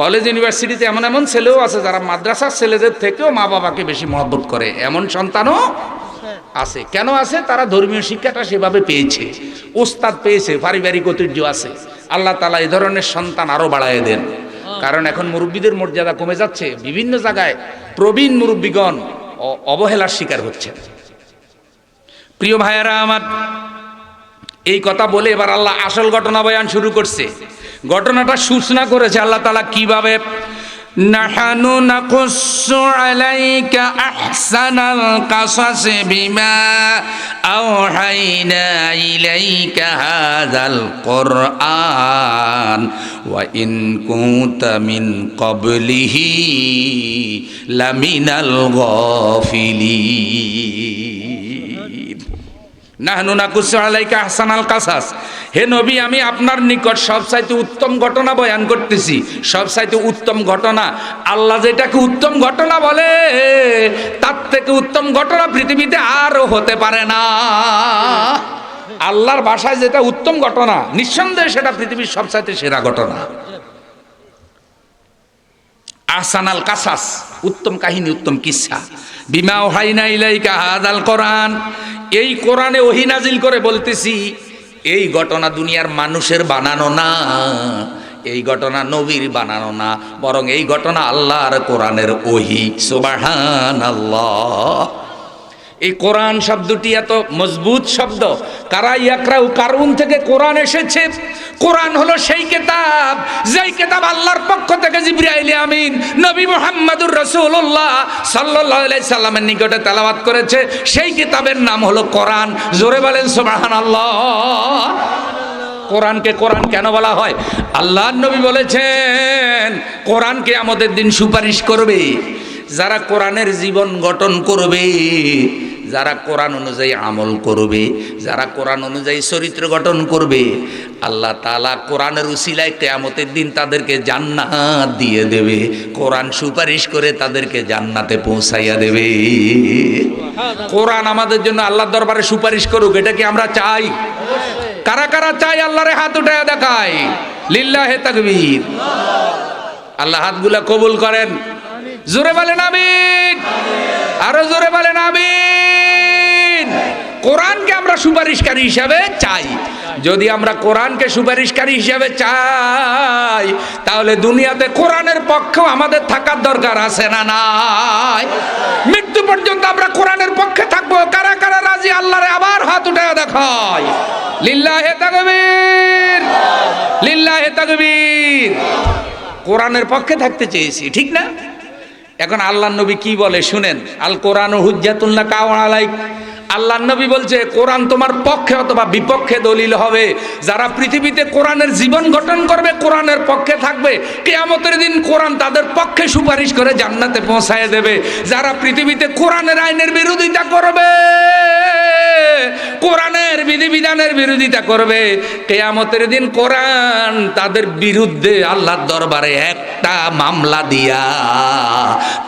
কলেজ ইউনিভার্সিটিতে এমন এমন ছেলেও আছে যারা মাদ্রাসার ছেলেদের থেকেও মা বাবাকে বেশি মহব্বত করে, এমন সন্তানও আছে। কেন আছে? তারা ধর্মীয় শিক্ষাটা সেভাবে পেয়েছে, ওস্তাদ পেয়েছে, পারিবারিক ঐতিহ্য আছে। আল্লাহ তাআলা এই ধরনের সন্তান আরো বাড়ায় দেন, কারণ এখন মুরব্বীদের মর্যাদা কমে যাচ্ছে। বিভিন্ন জায়গায় প্রবীণ মুরব্বীগণ অবহেলার শিকার হচ্ছে। প্রিয় ভাইয়েরা আমার, এই কথা বলে এবার আল্লাহ আসল ঘটনা বয়ান শুরু করছে। ঘটনাটা সূচনা করেছে আল্লাহ তাআলা কিভাবে। নাহানু নাকুসসু আলাইকা আহসানাল কাসাসি বিমা আওহাইনা ইলাইকা হাযাল কুরআন ওয়া ইন কুনতা মিন ক্বাবলিহি লামিনাল গাফিলিন। নাহনু নাকুসসু আলাইকা আহসানাল কাসাস, হে নবী আমি আপনার নিকট সবচাইতে উত্তম ঘটনা বয়ান করতেছি। সবচাইতে উত্তম ঘটনা, আল্লাহ যেটাকে উত্তম ঘটনা বলে তার থেকে উত্তম ঘটনা পৃথিবীতে আরও হতে পারে না। আল্লাহর ভাষায় যেটা উত্তম ঘটনা, নিঃসন্দেহে সেটা পৃথিবীর সবচাইতে সেরা ঘটনা। আহসানাল কাসাস, উত্তম কাহিনী, উত্তম কিসসা। বিমা ওহাইনা ইলাইকা হাযাল কোরআন, এই কোরআনে ওহী নাজিল করে বলতেছি এই ঘটনা দুনিয়ার মানুষের বানানো না, এই ঘটনা নবীর বানানো না, বরং এই ঘটনা আল্লাহর কোরআনের ওহী। সুবহানাল্লাহ। এই কোরআন শব্দটি এত মজবুত শব্দ। কারা ইয়াকরাউ কারুন থেকে কোরআন এসেছে। কোরআন হলো সেই কিতাব, যেই কিতাব আল্লাহর পক্ষ থেকে জিবরাইল আমিন নবী মুহাম্মদুর রাসূলুল্লাহ সাল্লাল্লাহু আলাইহি সাল্লামের নিকটে তেলাওয়াত করেছে। সেই কিতাবের নাম হলো কোরআন। জোরে বলেন সুবহানাল্লাহ। কোরআনকে কোরআন কেন বলা হয়? আল্লাহর নবী বলেছেন কোরআন কিয়ামতের দিন সুপারিশ করবে। যারা কোরআনের জীবন গঠন করবে, যারা কোরআন অনুযায়ী আমল করবে, যারা কোরআন অনুযায়ী চরিত্র গঠন করবে, আল্লাহ তাআলা কোরআনের উসিলায় কিয়ামতের দিন তাদেরকে জান্নাত দিয়ে দেবে। কোরআন সুপারিশ করে তাদেরকে জান্নাতে পৌঁছাইয়া দেবে। কোরআন আমাদের জন্য আল্লাহর দরবারে সুপারিশ করুক, এটা কি আমরা চাই? কারা কারা চাই? আল্লাহরে হাত উঠায়া দেখায়। লিল্লাহে তাকবীর। আল্লাহ হাতগুলা কবুল করেন। জোরে বলেন আমিন। আরো জোরে বলেন আমিন। কোরআনকে আমরা সুপারিশকারী হিসাবে চাই। যদি আমরা কোরআনকে সুপারিশকারী হিসাবে চাই, তাহলে দুনিয়াতে কোরআনের পক্ষেও আমাদের থাকার দরকার আছে না নাই? মৃত্যু পর্যন্ত আমরা কোরআনের পক্ষে থাকবো। কারা কারা রাজি? আল্লাহরে আবার হাত উঠায়া দেখায়। লিল্লাহে তাকবীর, লিল্লাহে তাকবীর। কোরআনের পক্ষে থাকতে চেয়েছি, ঠিক না? এখন আল্লাহর নবী কি বলে শুনেন। আল কোরআন হুজ্জাতুন লাকা ওয়া আলাইক। আল্লাহর নবী বলছে কোরআন তোমার পক্ষে অথবা বিপক্ষে দলিল হবে। যারা পৃথিবীতে কোরআনের জীবন গঠন করবে, কোরআনের পক্ষে থাকবে, কিয়ামতের দিন কোরআন তাদের পক্ষে সুপারিশ করে জান্নাতে পৌঁছায় দেবে। যারা পৃথিবীতে কোরআনের আইনের বিরোধিতা করবে, কোরআনের বিধিবিধানের বিরোধিতা করবে, কিয়ামতের দিন কোরআন তাদের বিরুদ্ধে আল্লাহর দরবারে একটা মামলা দিয়া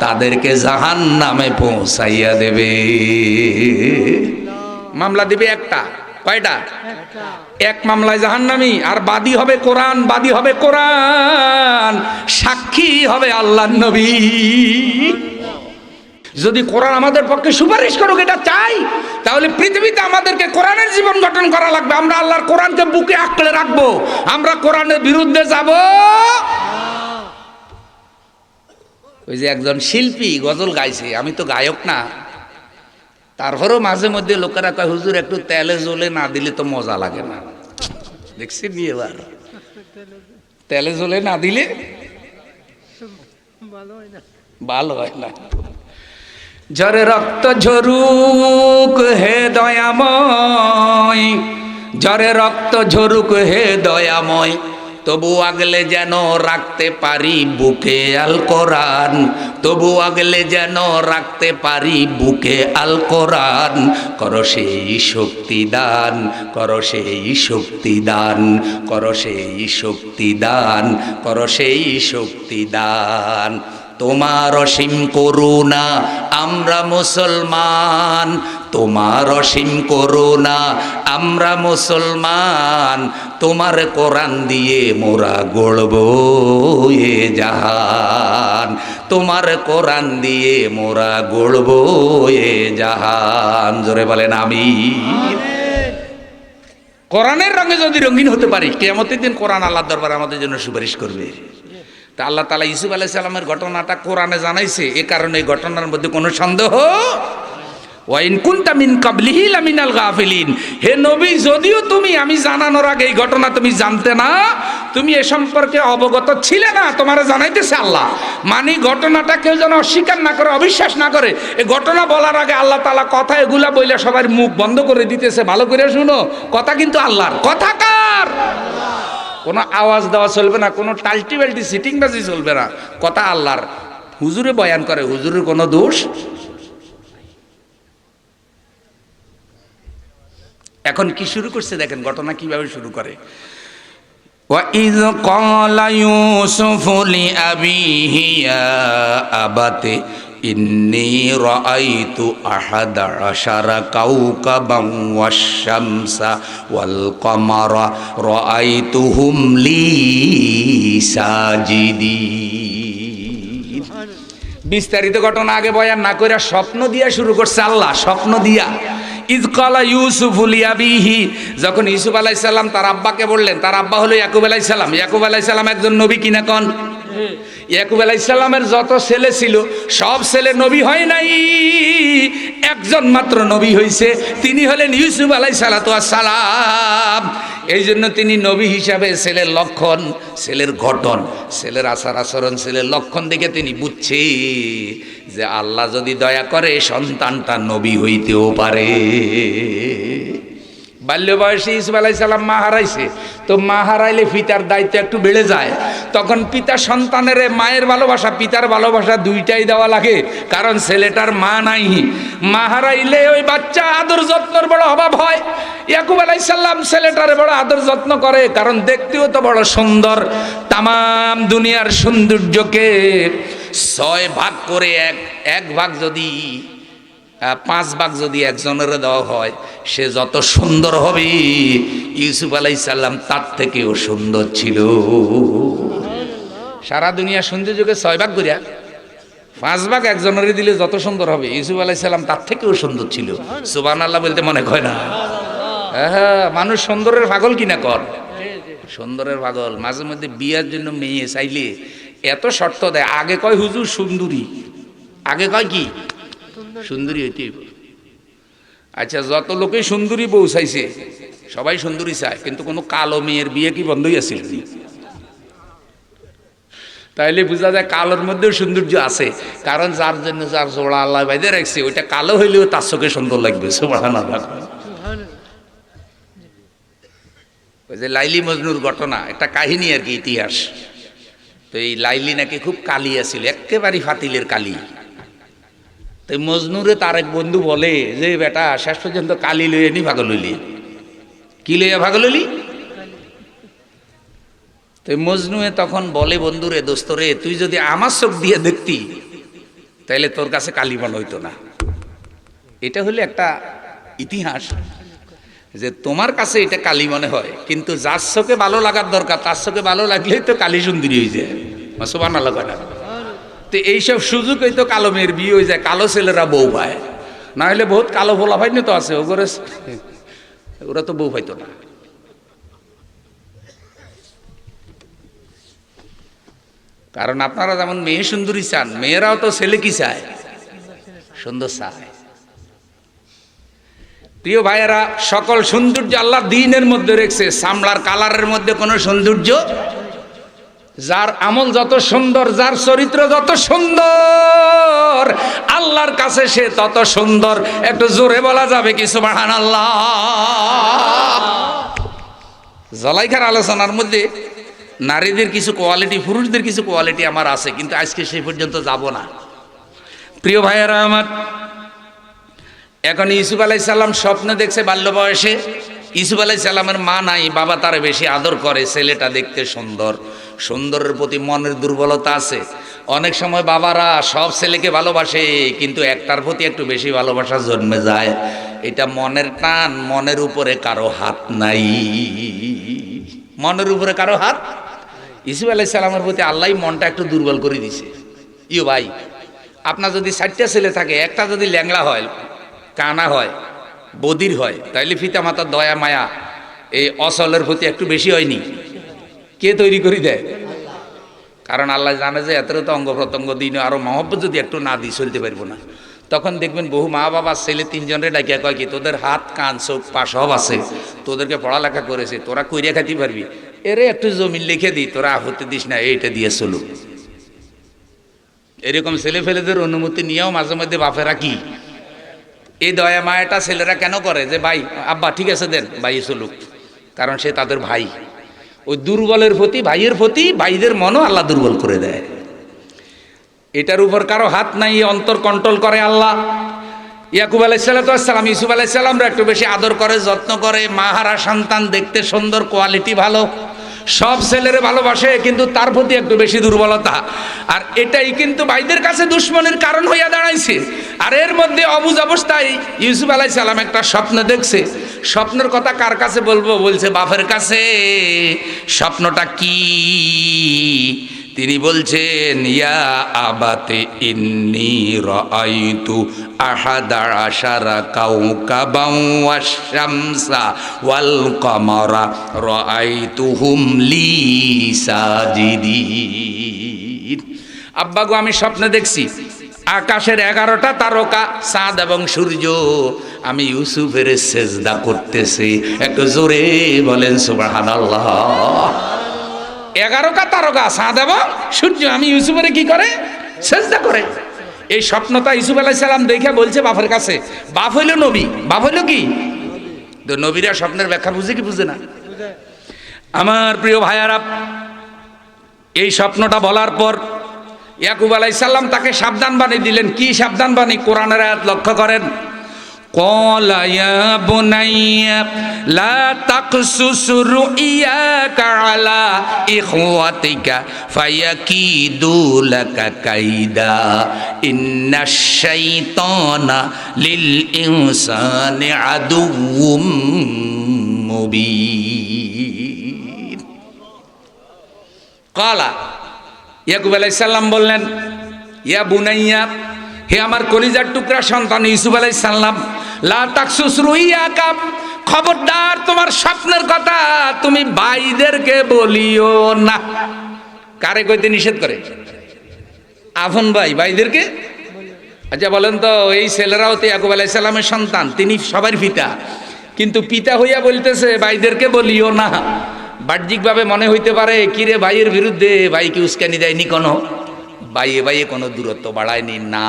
তাদেরকে জাহান্নামে পৌঁছাইয়া দেবে। মামলা দিবে একটা। কয়টা? এক মামলায় জাহান্নামী, আর বাদী হবে কোরআন। বাদী হবে কোরআন, সাক্ষী হবে আল্লাহর নবী। যদি কোরআন আমাদের পক্ষে সুপারিশ করুক, এটা চাই, তাহলে পৃথিবীতে আমাদেরকে কোরআনের জীবন গঠন করা লাগবে। আমরা আল্লাহর কোরআনকে বুকে আঁকড়ে রাখবো। আমরা কোরআনের বিরুদ্ধে যাব। ওই যে একজন শিল্পী গজল গাইছে, আমি তো গায়ক না, তারপরেও মাঝে মধ্যে লোকেরা কয় হুজুর একটু তেলে জ্বলে না দিলে তো মজা লাগে না। দেখছি নি এবার তেলে জ্বলে না দিলে ভালো হয় না। ঝরে রক্ত ঝরুক হে দয়াময়, ঝরে রক্ত ঝরুক হে দয়াময়, তবু আগলে যেন রাখতে পারি বুকে আল কোরআন। তবু আগলে যেন রাখতে পারি বুকে আল কোরআন। করো সেই শক্তি দান, করো সেই শক্তি দান, করো সেই শক্তি দান, করো সেই শক্তি দান। তোমার অসীম করুণা আমরা মুসলমান, তোমার অসীম করুণা আমরা মুসলমান। তোমার কোরআন দিয়ে মোরা গড়ব এ জাহান, তোমার কোরআন দিয়ে মোরা গড়ব এ জাহান। জোরে বলেন আমিন। কোরআনের রঙে যদি রঙিন হতে পারি, কিয়ামতের দিন কোরআন আল্লাহর দরবারে আমাদের জন্য সুপারিশ করবে। তা আল্লাহ তাআলা ইউসুফ আলাইহিস সালামের ঘটনাটা কোরআনে জানাইছে, এ কারণে এই ঘটনার মধ্যে কোনো সন্দেহ। ওয়া ইন কুনতা মিন ক্বাবলিহি লামিনাল গাফিলিন। হে নবী, যদিও তুমি আমি জানানোর আগে এই ঘটনা তুমি জানতে না, তুমি এ সম্পর্কে অবগত ছিলে না, তোমার জানাইতেছে আল্লাহ। মানে ঘটনাটা কেউ যেন অস্বীকার না করে, অবিশ্বাস না করে। এই ঘটনা বলার আগে আল্লাহ তাআলা কথা এগুলা বইলে সবার মুখ বন্ধ করে দিতেছে। ভালো করে শুনো, কথা কিন্তু আল্লাহর। কথা কার? কোনো আওয়াজ দেওয়া চলবে না, কোনো টাল্টি বাল্টি সিটিং বাজি চলবে না, কথা আল্লাহর। হুজুরে বয়ান করে, হুজুরের কোনো দোষ। এখন কি শুরু করছে দেখেন, ঘটনা কিভাবে শুরু করে। وَإِذْ قَالَ يُوسُفُ لِأَبِيهِ يَا أَبَتِ إِنِّي رَأَيْتُ أَحَدَ عَشَرَ كَوْكَبًا وَالشَّمْسَ وَالْقَمَرَ رَأَيْتُهُمْ لِي سَاجِدِينَ। বিস্তারিত ঘটনা আগে বয়ান না করে স্বপ্ন দিয়া শুরু করছে আল্লাহ। স্বপ্ন দিয়া ইয ক্বালা ইউসুফু লিআবিহি, যখন ইউসুফ আলাইহিস সালাম তার আব্বাকে বললেন, তার আব্বা হলো ইয়াকুব আলাইহিস সালাম। ইয়াকুব আলাইহিস সালাম একজন নবী কিনা কোন? ইয়াকুব আলাইহিস সালামের যত ছেলে ছিল সব ছেলে নবী হয় নাই, একজন মাত্র নবী হইছে, তিনি হলেন ইউসুফ আলাইহিস সালাতু ওয়াস সালাম। এই জন্য তিনি নবী হিসাবে ছেলের লক্ষণ, ছেলের গঠন, ছেলের আচার আচরণ, ছেলের লক্ষণ দেখে তিনি বুঝছে যে আল্লাহ যদি দয়া করে সন্তানটা নবী হইতেও পারে। বাল্য বয়সে ইউসুফ আলাইহিস সালাম মা হারাইছে, তো মা হারাইলে পিতার দায়িত্ব একটু বেড়ে যায়। তখন পিতা সন্তানের মায়ের ভালোবাসা পিতার ভালোবাসা দুইটাই দেওয়া লাগে, কারণ ছেলেটার মা নাই। মা হারাইলে ওই বাচ্চা আদর যত্নর বড় অভাব হয়। ইয়াকুব আলাইহিস সালাম ছেলেটার বড় আদর যত্ন করে, কারণ দেখতেও তো বড় সুন্দর। তামাম দুনিয়ার সৌন্দর্যকে 6 ভাগ করে এক ভাগ যদি 5 ভাগ যদি একজনের দেওয়া হয়, সে যত সুন্দর হবে ইউসুফ আলাইহিস সালাম তার থেকেও সুন্দর ছিল। সারা দুনিয়া সৌন্দর্যকে 6 ভাগ করিয়া 5 ভাগ একজনের দিলে যত সুন্দর হবে, ইউসুফ আলাইহিস সালাম তার থেকেও সুন্দর ছিল। সুবহানাল্লাহ বলতে মনে হয় না? হ্যাঁ, মানুষ সুন্দরের পাগল কিনা কর, সুন্দরের পাগল। মাঝে মধ্যে বিয়ার জন্য মেয়ে চাইলে এত শর্ত দেয়, আগে কয় হুজুর সুন্দরী, আগে কয় কি সুন্দরী হইতে। আচ্ছা, যত লোকে সুন্দরী বউ চাইছে সবাই সুন্দরী চায়, কিন্তু কোনো কালো মেয়ের বিয়ে কি বন্ধই আছে? তাইলে বোঝা যায় কালোর মধ্যেও সৌন্দর্য আছে, কারণ যার জন্য যার জোড়া আল্লাহ বাইদে রাখছে ওইটা কালো হইলেও তার চোখে সুন্দর লাগবে। সুবহানাল্লাহ। ওই যে লাইলি মজনুর ঘটনা, একটা কাহিনী আর কি, ইতিহাস। তো এই লাইলি নাকি খুব কালি আছিল, একেবারে ফাতিলের কালি। তো মজনুরে তার এক বন্ধু বলে যে বেটা শেষ পর্যন্ত কালি লইয়ে নি ভাগল হইলি। কি লইয়া ভাগল হইলি? তো মজনুয়ে তখন বলে, বন্ধুরে দোস্তরে তুই যদি আমার চোখ দিয়ে দেখতি তাহলে তোর কাছে কালি মনে হইতো না। এটা হলো একটা ইতিহাস যে তোমার কাছে এটা কালি মনে হয়, কিন্তু যার চোখে ভালো লাগার দরকার তার চোখে ভালো লাগলেই তো কালি সুন্দরী হয়ে যায়। সুবহানাল্লাহ। তো এইসব সুযোগই তো কালো মেয়ের বিয়ে হয়ে যায়, কালো ছেলেরা বউ পায়। না হলে বহুত কালো ভোলা ভাই তো আছে, ওরা তো বউ পাইতো না। কারণ আপনারা যেমন মেয়ে সুন্দরী চান, মেয়েরাও তো ছেলে কি চায়? সুন্দর চায়। প্রিয় ভাইয়েরা, সকল সৌন্দর্য আল্লাহ দ্বীনের মধ্যে রেখেছে, চামড়ার কালারের মধ্যে কোনো সৌন্দর্য। যার আমল যত সুন্দর, যার চরিত্র যত সুন্দর, আল্লাহর কাছে সে তত সুন্দর। একটু জোরে বলা যাবে কি সুবহানাল্লাহ? জলাইখার আলোচনার মধ্যে নারীদের কিছু কোয়ালিটি, পুরুষদের কিছু কোয়ালিটি আমার আছে, কিন্তু আজকে সেই পর্যন্ত যাব না। প্রিয় ভাইয়েরা আমার, এখন ইউসুফ আলাইহিস সালাম স্বপ্নে দেখছে বাল্য বয়সে ইউসুফ আলাইহিস সালামের মা নাই, বাবা তার বেশি আদর করে, ছেলেটা দেখতে সুন্দর, সুন্দরের প্রতি মনের দুর্বলতা আছে। অনেক সময় বাবারা সব ছেলেকে ভালোবাসে, কিন্তু একটার প্রতি একটু বেশি ভালোবাসা জন্মে যায়। এটা মনের টান, মনের উপরে কারো হাত নাই, মনের উপরে কারো হাত। ইউসুফ আলাইহিস সালামের প্রতি আল্লাহই মনটা একটু দুর্বল করে দিছে। ইউ ভাই, আপনার যদি 4টা ছেলে থাকে, একটা যদি ল্যাংড়া হয়, কানা হয়, বদির হয়, তাইলে পিতা মাতার দয়া মায়া এই অসলের প্রতি একটু বেশি হয়নি? কে তৈরি করে দেয়? কারণ আল্লাহ জানে যে এত তো অঙ্গ প্রত্যঙ্গ দিন আরো মহব্বত যদি একটু না দিই চলতে পারবো না। তখন দেখবেন বহু মা বাবা ছেলে 3 জনের ডাকিয়া কয় কি, তোদের হাত কান চোখ পা সব আছে, তোদেরকে পড়ালেখা করেছে, তোরা কইরা খাইতে পারবি, এরে একটু জমিন লিখে দিই, তোরা আপত্তি দিস না, এইটা দিয়ে চলো। এরকম ছেলে ফেলেদের অনুমতি নিয়েও মাঝে মধ্যে বাপেরা কি এই দয়া মায়াটা ছেলেরা কেন করে যে ভাই আব্বা ঠিক আছে দেন, ভাই চলুক, কারণ সে তাদের ভাই। ওই দুর্বলের প্রতি, ভাইয়ের প্রতি ভাইদের মনও আল্লাহ দুর্বল করে দেয়। এটার উপর কারো হাত নাই, অন্তর কন্ট্রোল করে আল্লাহ। ইয়াকুব আলাইহিস সালাম ইউসুফ আলাইহিস সালামরা একটু বেশি আদর করে, যত্ন করে। মাহারা সন্তান, দেখতে সুন্দর, কোয়ালিটি ভালো, সব ছেলেরে ভালোবাসে, কিন্তু তার প্রতি একটু বেশি দুর্বলতা। আর এটাই কিন্তু ভাইদের কাছে দুশ্মনের কারণ হইয়া দাঁড়াইছে। আর এর মধ্যে অবুঝ অবস্থায় ইউসুফ আলাইহিস সালাম একটা স্বপ্ন দেখছে। স্বপ্নের কথা কার কাছে বলবো? বলছে বাপের কাছে। স্বপ্নটা কি? তিনি বলছেন, ইয়া আবাতে ইন্নী রাআইতু আহাদা আশারা কাওকাবান ওয়াশ শামসা ওয়াল কমারা রাআইতুহুম লি সাজিদিন। আব্বা গো, আমি স্বপ্নে দেখছি আকাশের 11টা তারকা, চাঁদ এবং সূর্য আমি ইউসুফের সেজদা করতেছি। একটু জোরে বলেন সুবহানাল্লাহ। 11টা তারকা, চাঁদ এবং সূর্য আমি ইউসুফের কি করে? সেজদা করে। এই স্বপ্নটা ইউসুফ আলাইহিস সালাম দেখে বলছে বাপের কাছে। বাপ হইল নবী, বাপ হইল কি? তো নবীরা স্বপ্নের ব্যাখ্যা বুঝে কি বুঝে না? আমার প্রিয় ভাইয়ারা, এই স্বপ্নটা বলার পর ইয়াকুব আলাইহিস সালাম তাকে সাবধান বাণী দিলেন। কি সাবধান বাণী? কোরআনের আয়াত লক্ষ্য করেন। ক্বালা ইয়া বুনাইয়া লা তাকসুস রুইয়াকা আলা ইখওয়াতিকা ফায়াকিদু লাকা কাইদা ইন্নাশ শাইতানা লিল ইনসানি আদুউম মুবিন। ক্বালা, ইয়াকুব আলাইহিস সালাম বললেন, ইয়া বুনাইয়া, হে আমার কলিজার টুকরা সন্তান ইউসুফ আলাইহিস সালাম, লা তাকসুস রুইয়াকা, খবরদার তোমার স্বপ্নের কথা তুমি ভাইদেরকে বলিও না। কারে কইতে নিষেধ করে? আপন ভাই ভাইদেরকে। আচ্ছা বলেন তো, এই ছেলেরাও তো ইয়াকুব আলাইহিস সালামের সন্তান, তিনি সবার পিতা, কিন্তু পিতা হইয়া বলতেছে ভাইদেরকে বলিও না। বাহ্যিকভাবে মনে হইতে পারে কিরে ভাইয়ের বিরুদ্ধে, ভাই কি উস্কানি দেয়নি কোনো? ভাইয়ে ভাইয়ে কোনো দূরত্ব বাড়ায়নি না।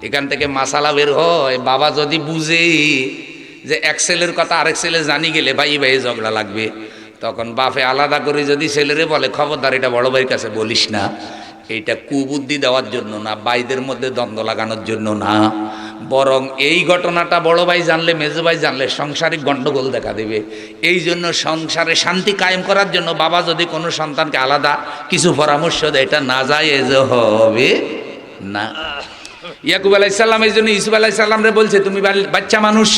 এখান থেকে মাসালা বের হয়, বাবা যদি বুঝে যে এক ছেলের কথা আরেক ছেলে জানি গেলে ভাই ভাইয়ে ঝগড়া লাগবে, তখন বাপে আলাদা করে যদি ছেলেরে বলে খবরদার এটা বড় ভাইয়ের কাছে বলিস না, এইটা কুবুদ্ধি দেওয়ার জন্য না, ভাইদের মধ্যে দ্বন্দ্ব লাগানোর জন্য না, বরং এই ঘটনাটা বড় ভাই জানলে মেজো ভাই জানলে সাংসারিক গণ্ডগোল দেখা দেবে। এই জন্য সংসারে শান্তি কায়েম করার জন্য বাবা যদি কোনো সন্তানকে আলাদা কিছু পরামর্শ দেয়, এটা নাজায়েজ হবে না। ইয়াকুব আলাইহিস সালাম এই জন্য ইউসুফ আলাইহিস সালামরে বলছে, তুমি বাচ্চা মানুষ,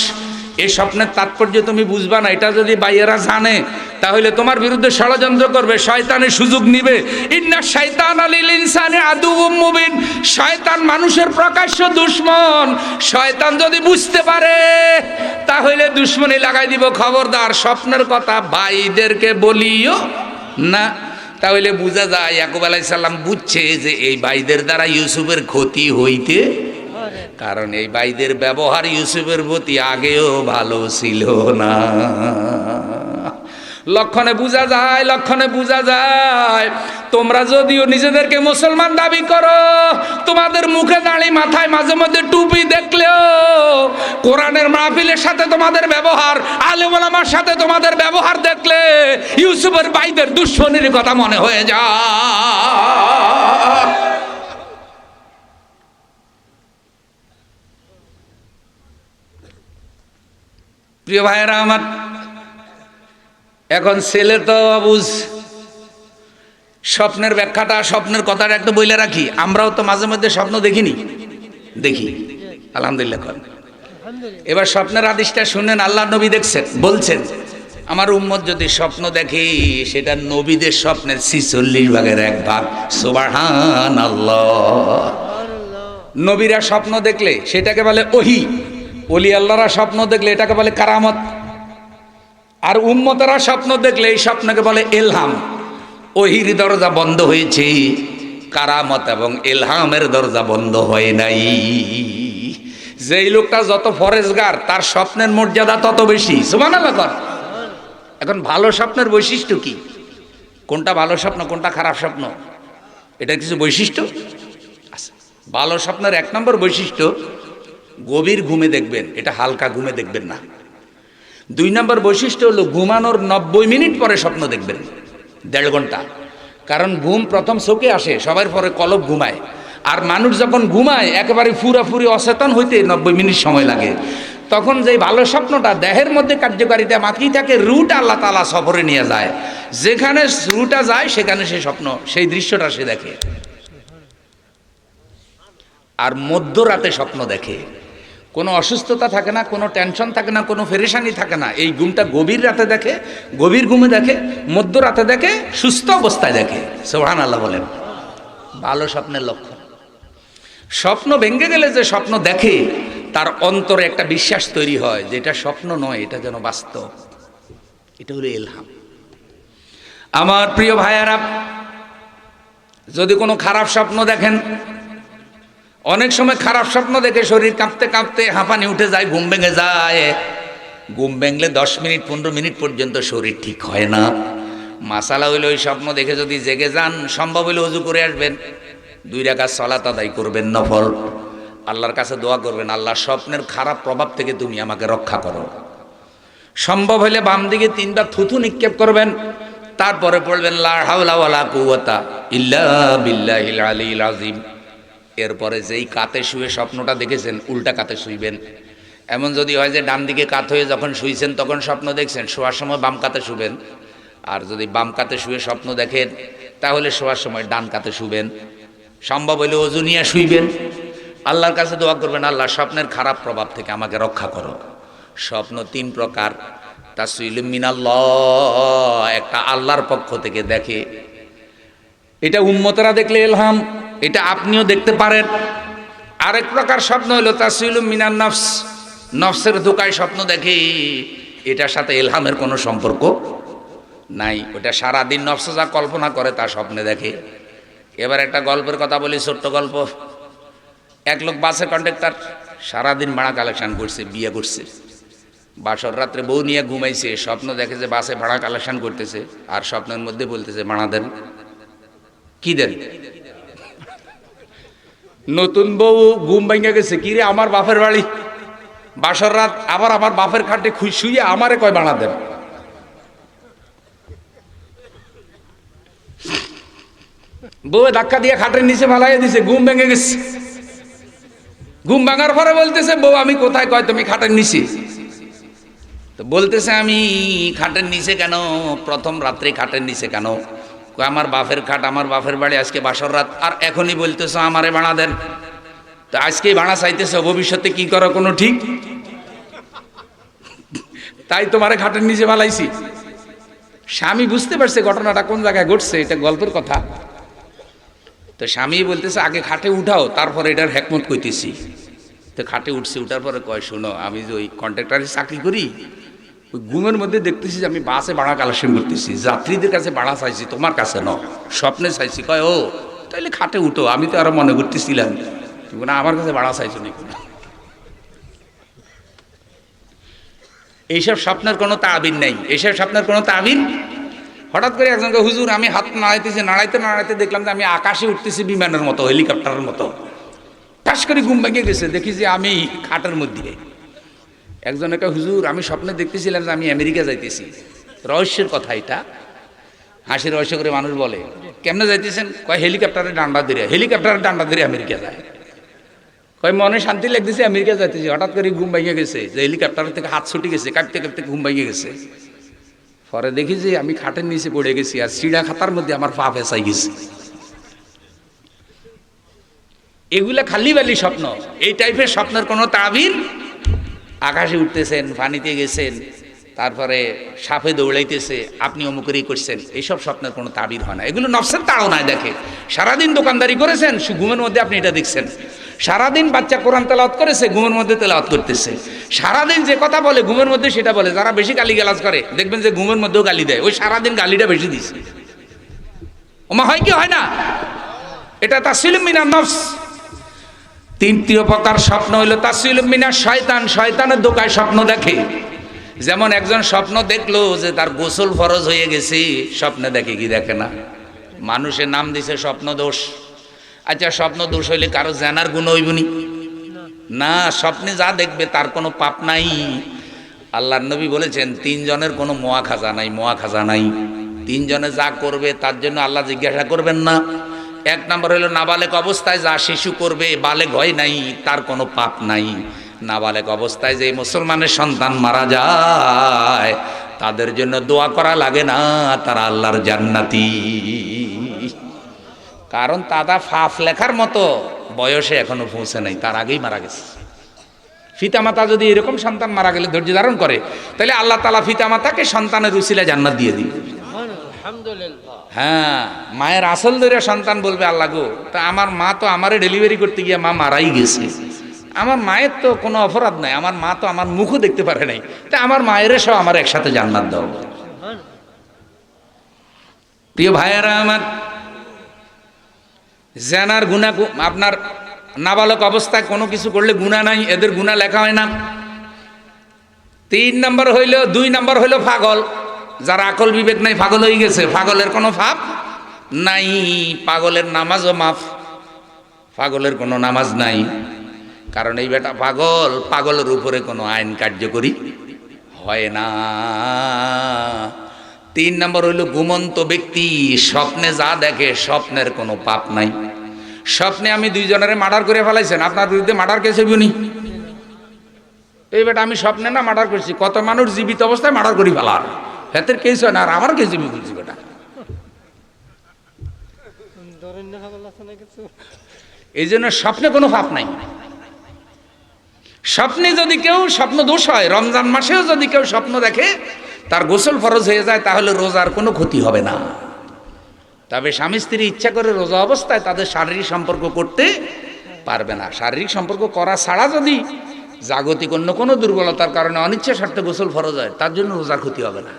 এই স্বপ্নের তাৎপর্য তুমি বুঝবা না। এটা যদি ভাইয়েরা জানে তাহলে তোমার বিরুদ্ধে ষড়যন্ত্র করবে, শয়তানের সুযোগ নিবে। ইন্না শাইতানা লিল ইনসানি আদুউম মুবিন, শয়তান মানুষের প্রকাশ্য দুশমন। শয়তান যদি বুঝতে পারে তাহলে দুশমনি লাগাই দিব। খবরদার স্বপ্নের কথা ভাইদেরকে বলিও না। তাহলে বোঝা যায় ইয়াকুব আলাইহিস সালাম বুঝছে যে এই ভাইদের দ্বারা ইউসুফের ক্ষতি হইতে, কারণ এই ভাইদের ব্যবহার ইউসুফের প্রতি আগেও ভালো ছিল না। লক্ষণে বোঝা যায়, লক্ষণে বোঝা যায়। তোমরা যদিও নিজেদেরকে মুসলমান দাবি করো, তোমাদের মুখে দাঁড়ি মাথায় মাঝে মধ্যে টুপি দেখলেও কোরআনের মাহফিলের সাথে তোমাদের ব্যবহার, আলেম ওলামার সাথে তোমাদের ব্যবহার দেখলে ইউসুফের ভাইদের দুশ্মনীর কথা মনে হয়ে যায়। প্রিয় ভাইয়েরা আমার, এখন ছেলে তো বুঝ, স্বপ্নের ব্যাখ্যাটা, স্বপ্নের কথাটা একটু বইলে রাখি। আমরাও তো মাঝে মধ্যে স্বপ্ন দেখিনি, দেখি আলহামদুলিল্লাহ। এবার স্বপ্নের হাদিসটা শুনেন। আল্লাহ নবী দেখছেন, বলছেন আমার উম্মত যদি স্বপ্ন দেখে সেটা নবীদের স্বপ্নের 46 ভাগের 1 ভাগ। সুবহানাল্লাহ। নবীরা স্বপ্ন দেখলে সেটাকে বলে ওহী, ওলি আল্লাহরা স্বপ্ন দেখলে এটাকে বলে কারামত, আর উম্মতেরা স্বপ্ন দেখলে এই স্বপ্নকে বলে ইলহাম। ওহির দরজা বন্ধ হয়েছে, কারামত এবং ইলহামের দরজা বন্ধ হয় নাই। যেই লোকটা যত ফরেজগার তার স্বপ্নের মর্যাদা তত বেশি। সুবহানাল্লাহ। এখন ভালো স্বপ্নের বৈশিষ্ট্য কি? কোনটা ভালো স্বপ্ন, কোনটা খারাপ স্বপ্ন, এটা কিছু বৈশিষ্ট্য আছে। ভালো স্বপ্নের 1 নম্বর বৈশিষ্ট্য, গভীর ঘুমে দেখবেন, এটা হালকা ঘুমে দেখবেন না। 2 নম্বর বৈশিষ্ট্য হলো ঘুমানোর 90 মিনিট পরে স্বপ্ন দেখবেন, 1.5 ঘন্টা। কারণ ঘুম প্রথম চোখে আসে, সবার পরে কলব ঘুমায়। আর মানুষ যখন ঘুমায় একেবারে পুরাপুরি অচেতন হইতে 90 মিনিট সময় লাগে। তখন যে ভালো স্বপ্নটা দেহের মধ্যে কার্যকারিতা মাতৃ থাকে, রুটা আল্লাহ তাআলা সফরে নিয়ে যায়। যেখানে রুটা যায় সেখানে সে স্বপ্ন, সেই দৃশ্যটা সে দেখে। আর মধ্যরাতে স্বপ্ন দেখে, কোনো অসুস্থতা থাকে না, কোনো টেনশন থাকে না, কোনো পেরেশানি থাকে না। এই ঘুমটা গভীর রাতে দেখে, গভীর ঘুমে দেখে, মধ্যরাতে দেখে, সুস্থ অবস্থায় দেখে। সুবহানাল্লাহ বলেন। ভালো স্বপ্নের লক্ষণ। স্বপ্ন ভেঙে গেলে যে স্বপ্ন দেখে তার অন্তরে একটা বিশ্বাস তৈরি হয় যে এটা স্বপ্ন নয়, এটা যেন বাস্তব। এটা হলো ইলহাম। আমার প্রিয় ভাইয়ারা, যদি কোনো খারাপ স্বপ্ন দেখেন, অনেক সময় খারাপ স্বপ্ন দেখে শরীর কাঁপতে কাঁপতে হাঁপানি উঠে যায়, ঘুম ভেঙে যায়। ঘুম ভেঙলে 10 মিনিট 15 মিনিট পর্যন্ত শরীর ঠিক হয় না। মাসালা হইলে ওই স্বপ্ন দেখে যদি জেগে যান, সম্ভব হইলে ওযু করে আসবেন, 2 রাকাত সালাত আদায় করবেন নফল, আল্লাহর কাছে দোয়া করবেন, আল্লাহ স্বপ্নের খারাপ প্রভাব থেকে তুমি আমাকে রক্ষা করো। সম্ভব হইলে বাম দিকে 3 বার থুথু নিক্ষেপ করবেন, তারপরে পড়বেন লা হাওলা ওয়ালা কুওয়াতা ইল্লা বিল্লাহিল আলিয়্যিল আযীম। এরপরে যেই কাতে শুয়ে স্বপ্নটা দেখেছেন উল্টা কাতে শুইবেন। এমন যদি হয় যে ডান দিকে কাত হয়ে যখন শুইছেন তখন স্বপ্ন দেখছেন, শোয়ার সময় বাম কাতে শুবেন। আর যদি বাম কাতে শুয়ে স্বপ্ন দেখেন তাহলে শোয়ার সময় ডান কাতে শুবেন। সম্ভব হইলে ওযু নিয়ে শুইবেন, আল্লাহর কাছে দোয়া করবেন, আল্লাহ স্বপ্নের খারাপ প্রভাব থেকে আমাকে রক্ষা করো। স্বপ্ন 3 প্রকার। তাসওয়িলুম মিনাল্লাহ, একটা আল্লাহর পক্ষ থেকে দেখে, এটা উম্মতরা দেখলে ইলহাম, এটা আপনিও দেখতে পারেন। আরেক প্রকার স্বপ্ন হলো তাসওয়িলুম মিনান নফস, নফসের ধোঁকায় স্বপ্ন দেখে, এটার সাথে ইলহামের কোনো সম্পর্ক নাই। ওটা সারাদিন নফস যা কল্পনা করে তা স্বপ্নে দেখে। এবার একটা গল্পের কথা বলি, ছোট্ট গল্প। এক লোক বাসের কন্ডাক্টর, সারাদিন ভাড়া কালেকশন করছে, বিয়ে করছে, বাসর রাত্রে বউ নিয়ে ঘুমাইছে, স্বপ্ন দেখে যে বাসে ভাড়া কালেকশন করতেছে, আর স্বপ্নের মধ্যে বলতেছে ভাড়া দেন। কি দেন? নতুন বউ ঘুম ভেঙে গেছে, কি রে আমার বাপের বাড়ি, বাসর রাত, আবার আমার বাপের খাটে শুয়ে আমারে কয় ভাড়া দেন। বউ ধাক্কা দিয়ে খাটের নিচে ফালাইয়া দিছে, ঘুম ভেঙে গেছে। ঘুম ভাঙার পরে বলতেছে বউ আমি কোথায়, কয় তুমি খাটের নিচে। তো বলতেছে আমি খাটের নিচে কেন, প্রথম রাত্রে খাটের নিচে কেন? কয় আমার বাপের খাট, আমার বাপের বাড়ি, আজকে বাসর রাত, আর এখনই বলতেছো আমারে ভাড়া দেন। তো আজকেই ভাড়া চাইতেছো, ভবিষ্যতে কি করো কোনো ঠিক? তাই তোমারে খাটের নিচে ফালাইছি। স্বামী বুঝতে পারছে ঘটনাটা কোন জায়গায় ঘটছে, এটা গল্পের কথা। তো স্বামী বলতেছে আগে খাটে উঠাও, তারপরে এটার হেকমত কইতেছি। তো খাটে উঠছে, উঠার পরে কয় শোনো, আমি যে ওই কন্ট্রাক্টরে চাকরি করি, ওই ঘুমের মধ্যে দেখতেছি যে আমি বাসে ভাড়া কালেকশন করতেছি, যাত্রীদের কাছে ভাড়া চাইছি, তোমার কাছে ন, স্বপ্নে চাইছি। কয় ও তাইলে খাটে উঠো, আমি তো আরো মনে করতেছিলাম তুমি না আমার কাছে ভাড়া চাইছো নাকি। এইসব স্বপ্নের কোনো তাবির নেই, এইসব স্বপ্নের কোনো তাবির। হঠাৎ করে একজনকে হুজুর আমি হাত নাড়াইতেছি, নাড়াইতে নাড়াইতে দেখলাম যে আমি আকাশে উঠতেছি বিমানের মতো, হেলিকপ্টারের মতো। টাস করে ঘুম ভেঙে গেছে, দেখি যে আমি খাটের মধ্যে। একজনকে হুজুর আমি স্বপ্নে দেখতেছিলাম যে আমি আমেরিকা যাইতেছি। রহস্যের কথা এটা, হাসি রহস্য করে মানুষ বলে। কেমনে যাইতেছেন? কয় হেলিকপ্টারের ডান্ডা ধরে, হেলিকপ্টারের ডান্ডা ধরে আমেরিকা যায়। কয় মনে শান্তি লাগতেছে, আমেরিকা যাইতেছি। হঠাৎ করে ঘুম ভেঙে গেছে, যে হেলিকপ্টারের থেকে হাত ছুটে গেছে, কাঁপতে কাঁপতে ঘুম ভেঙে গেছে। পরে দেখি যে আমি খাটের নিচে পড়ে গেছি, আর চিড়া খাতার মধ্যে আমার পা ফেঁসাই গেছে। এগুলা খালি বালি স্বপ্ন। এই টাইপের স্বপ্নের কোনো তাবির, আকাশে উঠতেছেন, পানিতে গেছেন, তারপরে সাপে দৌড়াইতেছে, আপনি অমুকেরই করছেন, এইসব স্বপ্নের কোনো তাবির হয় না। এগুলো নফসের তাড়নায় দেখে। সারাদিন দোকানদারি করেছেন, ঘুমের মধ্যে আপনি এটা দেখছেন। সারাদিন বাচ্চা কোরআন তেলাওয়াত করেছে, ঘুমের মধ্যে তেলাওয়াত করতেছে। সারাদিন যে কথা বলে ঘুমের মধ্যে সেটা বলে। যারা বেশি গালিগালাজ করে দেখবেন যে ঘুমের মধ্যেও গালি দেয়, ওই সারাদিন গালিটা বেশি দিছে। ওমা হয় কি হয় না? এটা তাসওয়িলুম মিনান নফস। তৃতীয় প্রকার স্বপ্ন হইল তাসওয়িলুম মিনাশ শয়তান, শয়তানের ধোঁকায় স্বপ্ন দেখে। যেমন একজন স্বপ্ন দেখলো যে তার গোসল ফরজ হয়ে গেছে, স্বপ্নে দেখে কি দেখে না? মানুষের নাম দিছে স্বপ্ন দোষ। আচ্ছা স্বপ্ন দোষ হইলে কারো জানার গুণ হইবনি না, স্বপ্নে যা দেখবে তার কোনো পাপ নাই। আল্লাহর নবী বলেছেন 3 জনের কোনো মোয়াখাজা নাই, মোয়াখাজা নাই। 3 জনে যা করবে তার জন্য আল্লাহ জিজ্ঞাসা করবেন না। 1 নম্বর হলো নাবালেক অবস্থায় যা শিশু করবে, বালেগ হয় নাই, তার কোনো পাপ নাই। নাবালেক অবস্থায় যে মুসলমানের সন্তান মারা যায় তাদের জন্য দোয়া করা লাগে না, তারা আল্লাহর জান্নাতি। কারণ তারা ফাফ লেখার মতো বয়সে এখনো পৌঁছে নাই, তার আগেই মারা গেছে। পিতামাতা যদি এরকম সন্তান মারা গেলে ধৈর্য ধারণ করে, তাহলে আল্লাহ তাআলা পিতামাতাকে সন্তানের উসিলায় জান্নাত দিয়ে দিবে। আলহামদুলিল্লাহ। হ্যাঁ, মায়ের আসল ধরে সন্তান বলবে আল্লাহ গো, তা আমার মা তো আমারে ডেলিভারি করতে গিয়ে মা মারাই গেছে, আমার মায়ের তো কোনো অপরাধ নাই, আমার মা তো আমার মুখও দেখতে পারে নাই, তা আমার মায়ের সহ আমার একসাথে জান্নাত দাও। প্রিয় ভাইয়েরা আমার, জেনার গুনাহ, আপনার নাবালক অবস্থায় কোনো কিছু করলে গুনাহ নাই, এদের গুনাহ লেখা হয় না। 2 নম্বর হইল পাগল, যার আকল বিবেক নাই পাগল হয়ে গেছে, পাগলের কোনো পাপ নাই, পাগলের নামাজও মাফ, পাগলের কোনো নামাজ নাই, কারণ এই বেটা পাগল, পাগলের উপরে কোনো আইন কার্যকরী হয় না। 3 নম্বর হইল ঘুমন্ত ব্যক্তি, স্বপ্নে যা দেখে স্বপ্নের কোনো পাপ নাই। স্বপ্নে আমি 2 জনের মার্ডার করে ফেলাইছেন, আপনার বিরুদ্ধে মার্ডার কেস হইবনি? এই বেটা আমি স্বপ্নে না মার্ডার করছি, কত মানুষ জীবিত অবস্থায় মার্ডার করি ফেলার, হেতের কেস হয় না, আর আমার কেস আমি বলছি বেটা। এই জন্য স্বপ্নে কোনো পাপ নাই। স্বপ্নে যদি কেউ স্বপ্ন দোষ হয়, রমজান মাসেও যদি কেউ স্বপ্ন দেখে তার গোসল ফরজ হয়ে যায়, তাহলে রোজার কোনো ক্ষতি হবে না। তবে স্বামী স্ত্রী ইচ্ছা করে রোজা অবস্থায় তাদের শারীরিক সম্পর্ক করতে পারবে না। শারীরিক সম্পর্ক করা ছাড়া যদি জাগতিক অন্য কোনো দুর্বলতার কারণে অনিচ্ছা স্বার্থে গোসল ফরজ হয়, তার জন্য রোজার ক্ষতি হবে না।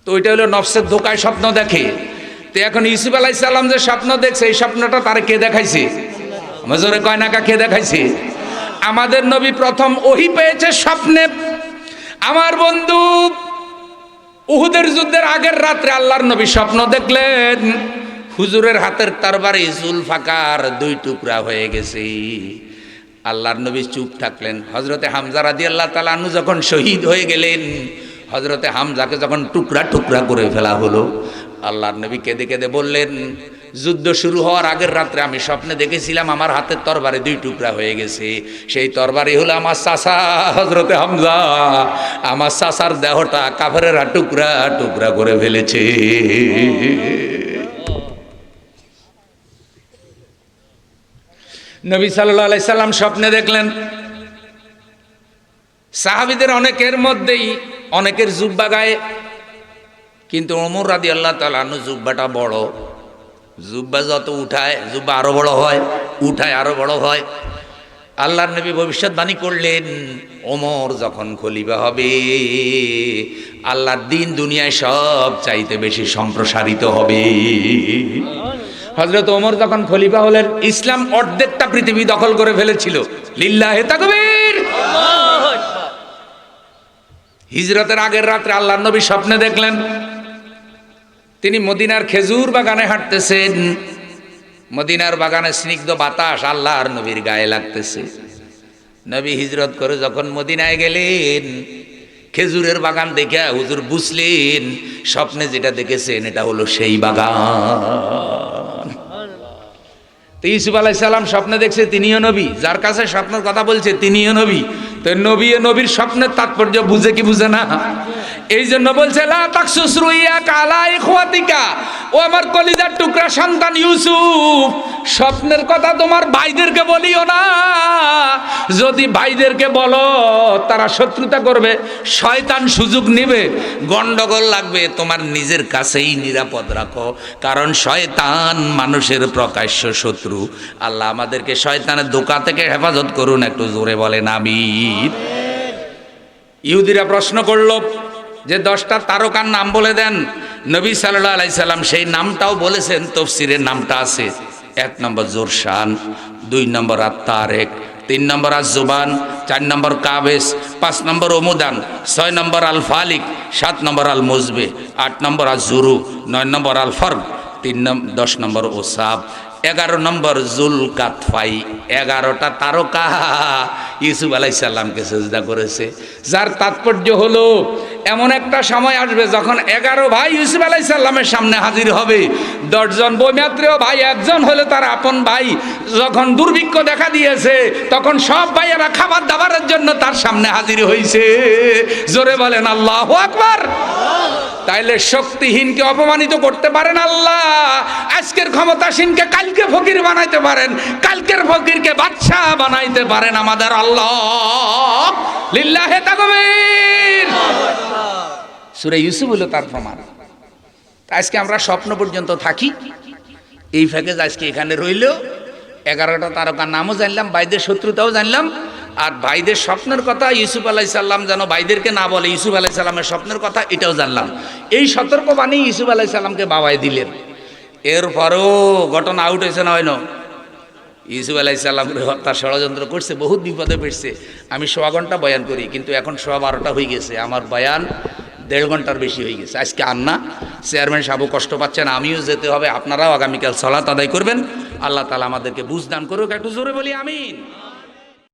তো ওইটা হলো নফসের ধোকায় স্বপ্ন দেখে। তো এখন ইউসুফ আলাইহিস সালাম যে স্বপ্ন দেখছে, এই স্বপ্নটা তার কে দেখাইছে? মজরে কয়নাকা কে দেখাইছে? আমাদের নবী প্রথম ওহী পেয়েছে স্বপ্নে। আমার বন্ধু, উহুদের যুদ্ধের আগের রাত্রে আল্লাহর নবী স্বপ্ন দেখলেন, হুজুরের হাতের তরবারি জুলফাকার 2 টুকরা হয়ে গেছে। আল্লাহর নবী চুপ থাকলেন। হযরতে হামজা রাদিয়াল্লাহু তাআলা আনহু যখন শহীদ হয়ে গেলেন, হযরতে হামজাকে যখন টুকরা টুকরা করে ফেলা হলো, আল্লাহর নবী কেঁদে কেঁদে বললেন, যুদ্ধ শুরু হওয়ার আগের রাত্রে আমি স্বপ্নে দেখেছিলাম আমার হাতের তরবারি 2 টুকরা হয়ে গেছে। সেই তরবারি হলো আমার চাচা হযরতে হামজা। আমার চাচার দেহটা কাফেরেরা টুকরা টুকরা করে ফেলেছে। নবী সাল্লাল্লাহু আলাইহি সাল্লাম স্বপ্নে দেখলেন, সাহাবীদের অনেকের মধ্যেই অনেকের জুব্বা গায়ে, কিন্তু ওমর রাদিয়াল্লাহু তাআলা আনহু জুব্বাটা বড়। জুব্বা যত উঠায় জুব্বা আরো বড় হয়, উঠায় আরো বড় হয়। আল্লাহর নবী ভবিষ্যৎবাণী করলেন, ওমর যখন খলিফা হবে, আল্লাহর দ্বীন দুনিয়ায় সব চাইতে বেশি সম্প্রসারিত হবে। হযরত ওমর যখন খলিফা হলেন, ইসলাম অর্ধেকটা পৃথিবী দখল করে ফেলেছিল। লিল্লাহি তাকবীর। আল্লাহু আকবার। হিজরতের আগের রাত্রে আল্লাহর নবী স্বপ্নে দেখলেন, তিনি মদিনার খেজুর বাগানে হাঁটতেছেন। মদিনার বাগানে স্নিগ্ধ বাতাস আল্লাহর নবীর গায়ে লাগতেছে। নবী হিজরত করে যখন মদিনায় গেলেন, খেজুরের বাগান দেখে হুজুর বুঝলেন স্বপ্নে যেটা দেখেছেন এটা হলো সেই বাগান। তো ইউসুফ আলাইহিস সালাম স্বপ্নে দেখছে, তিনিও নবী, যার কাছে স্বপ্নের কথা বলছে তিনিও নবী। তো নবী ও নবীর স্বপ্নের তাৎপর্য বুঝে কি বুঝে না? এই জন্য বলছে, লা তাকসুস রুইয়াকা আলা ইখওয়াতিকা, ও আমার কলিজার টুকরা সন্তান ইউসুফ, স্বপ্নের কথা তোমার ভাইদেরকে বলিও না। যদি ভাইদেরকে বলো তারা শত্রুতা করবে, শয়তান সুযোগ নেবে, গন্ডগোল লাগবে। তোমার নিজের কাছেই নিরাপদ রাখো, কারণ শয়তান মানুষের প্রকাশ্য শত্রু। আল্লাহ আমাদেরকে শয়তানের ধোঁকা থেকে হেফাজত করুন। একটু জোরে বলেন আমিন। ইহুদিরা প্রশ্ন করলো যে 10টা তারকার নাম বলে দেন। নবী সাল্লাল্লাহু আলাইহি সাল্লাম সেই নামটাও বলেছেন, তাফসীরের নামটা আছে। 1 নম্বর জোরশান, 2 নম্বর আত-তারেক, 3 নম্বর আজ-জুবান, 4 নম্বর কাবেস, 5 নম্বর ওমুদান, 6 নম্বর আল ফালিক, 7 নম্বর আল মুজবে, 8 নম্বর আজ-জুরু, 9 নম্বর আল ফর্দ, 10 নম্বর ওসাব, 11 নম্বর জুলকাতফাই। 11টা তারকা ইউসুফ আলাইহিস সালামকে সিজদা করেছে। যার তাৎপর্য হলো, এমন একটা সময় আসবে যখন 11 ভাই ইউসুফ আলাইহিস সালামের সামনে হাজির হবে। 10 জন বৈমাত্রেয় ভাই একজন হলে তার আপন ভাই। যখন দুর্ভিক্ষ দেখা দিয়েছে, তখন সব ভাইয়েরা খাবার দাবারের জন্য তার সামনে হাজির হয়েছে। জোরে বলেন আল্লাহু আকবার। তাইলে শক্তিহীনকে অপমানিত করতে পারেন আল্লাহ, আজকের ক্ষমতাসীনকে কালকে ফকির বানাইতে পারেন, কালকের ফকিরকে বাদশাহ বানাইতে পারেন আমাদের আল্লাহ। লিল্লাহি তাকবীর। সূরা ইউসুফ হলো তার প্রমাণ। আজকে আমরা স্বপ্ন পর্যন্ত থাকি, এই প্যাকেজ আজকে এখানে রইল। 11টা তারকার নামও জানলাম, ভাইদের শত্রুতাও জানলাম, আর ভাইদের স্বপ্নের কথা ইউসুফ আলাইসাল্লাম যেন ভাইদেরকে না বলে ইউসুফ আলাইসাল্লামের স্বপ্নের কথা এটাও জানলাম। এই সতর্কবাণী ইউসুফ আলাইসাল্লামকে বাবাই দিলেন। এরপরও ঘটনা আউট হয়েছে না, হয় না? ইউসুফ আলাইসাল্লামের হত্যা ষড়যন্ত্র করছে, বহুত বিপদে পড়ছে। আমি 1.25 ঘন্টা বয়ান করি, কিন্তু এখন 12:15 হয়ে গেছে, আমার বয়ান 1.5 ঘন্টার বেশি হয়ে গেছে। আজকে আন্না চেয়ারম্যান সাহেবও কষ্ট পাচ্ছেন, আমিও যেতে হবে, আপনারাও আগামীকাল সালাত আদায় করবেন। আল্লাহ তাআলা আমাদেরকে বুঝ দান করুক, একটু জোরে বলি আমিন।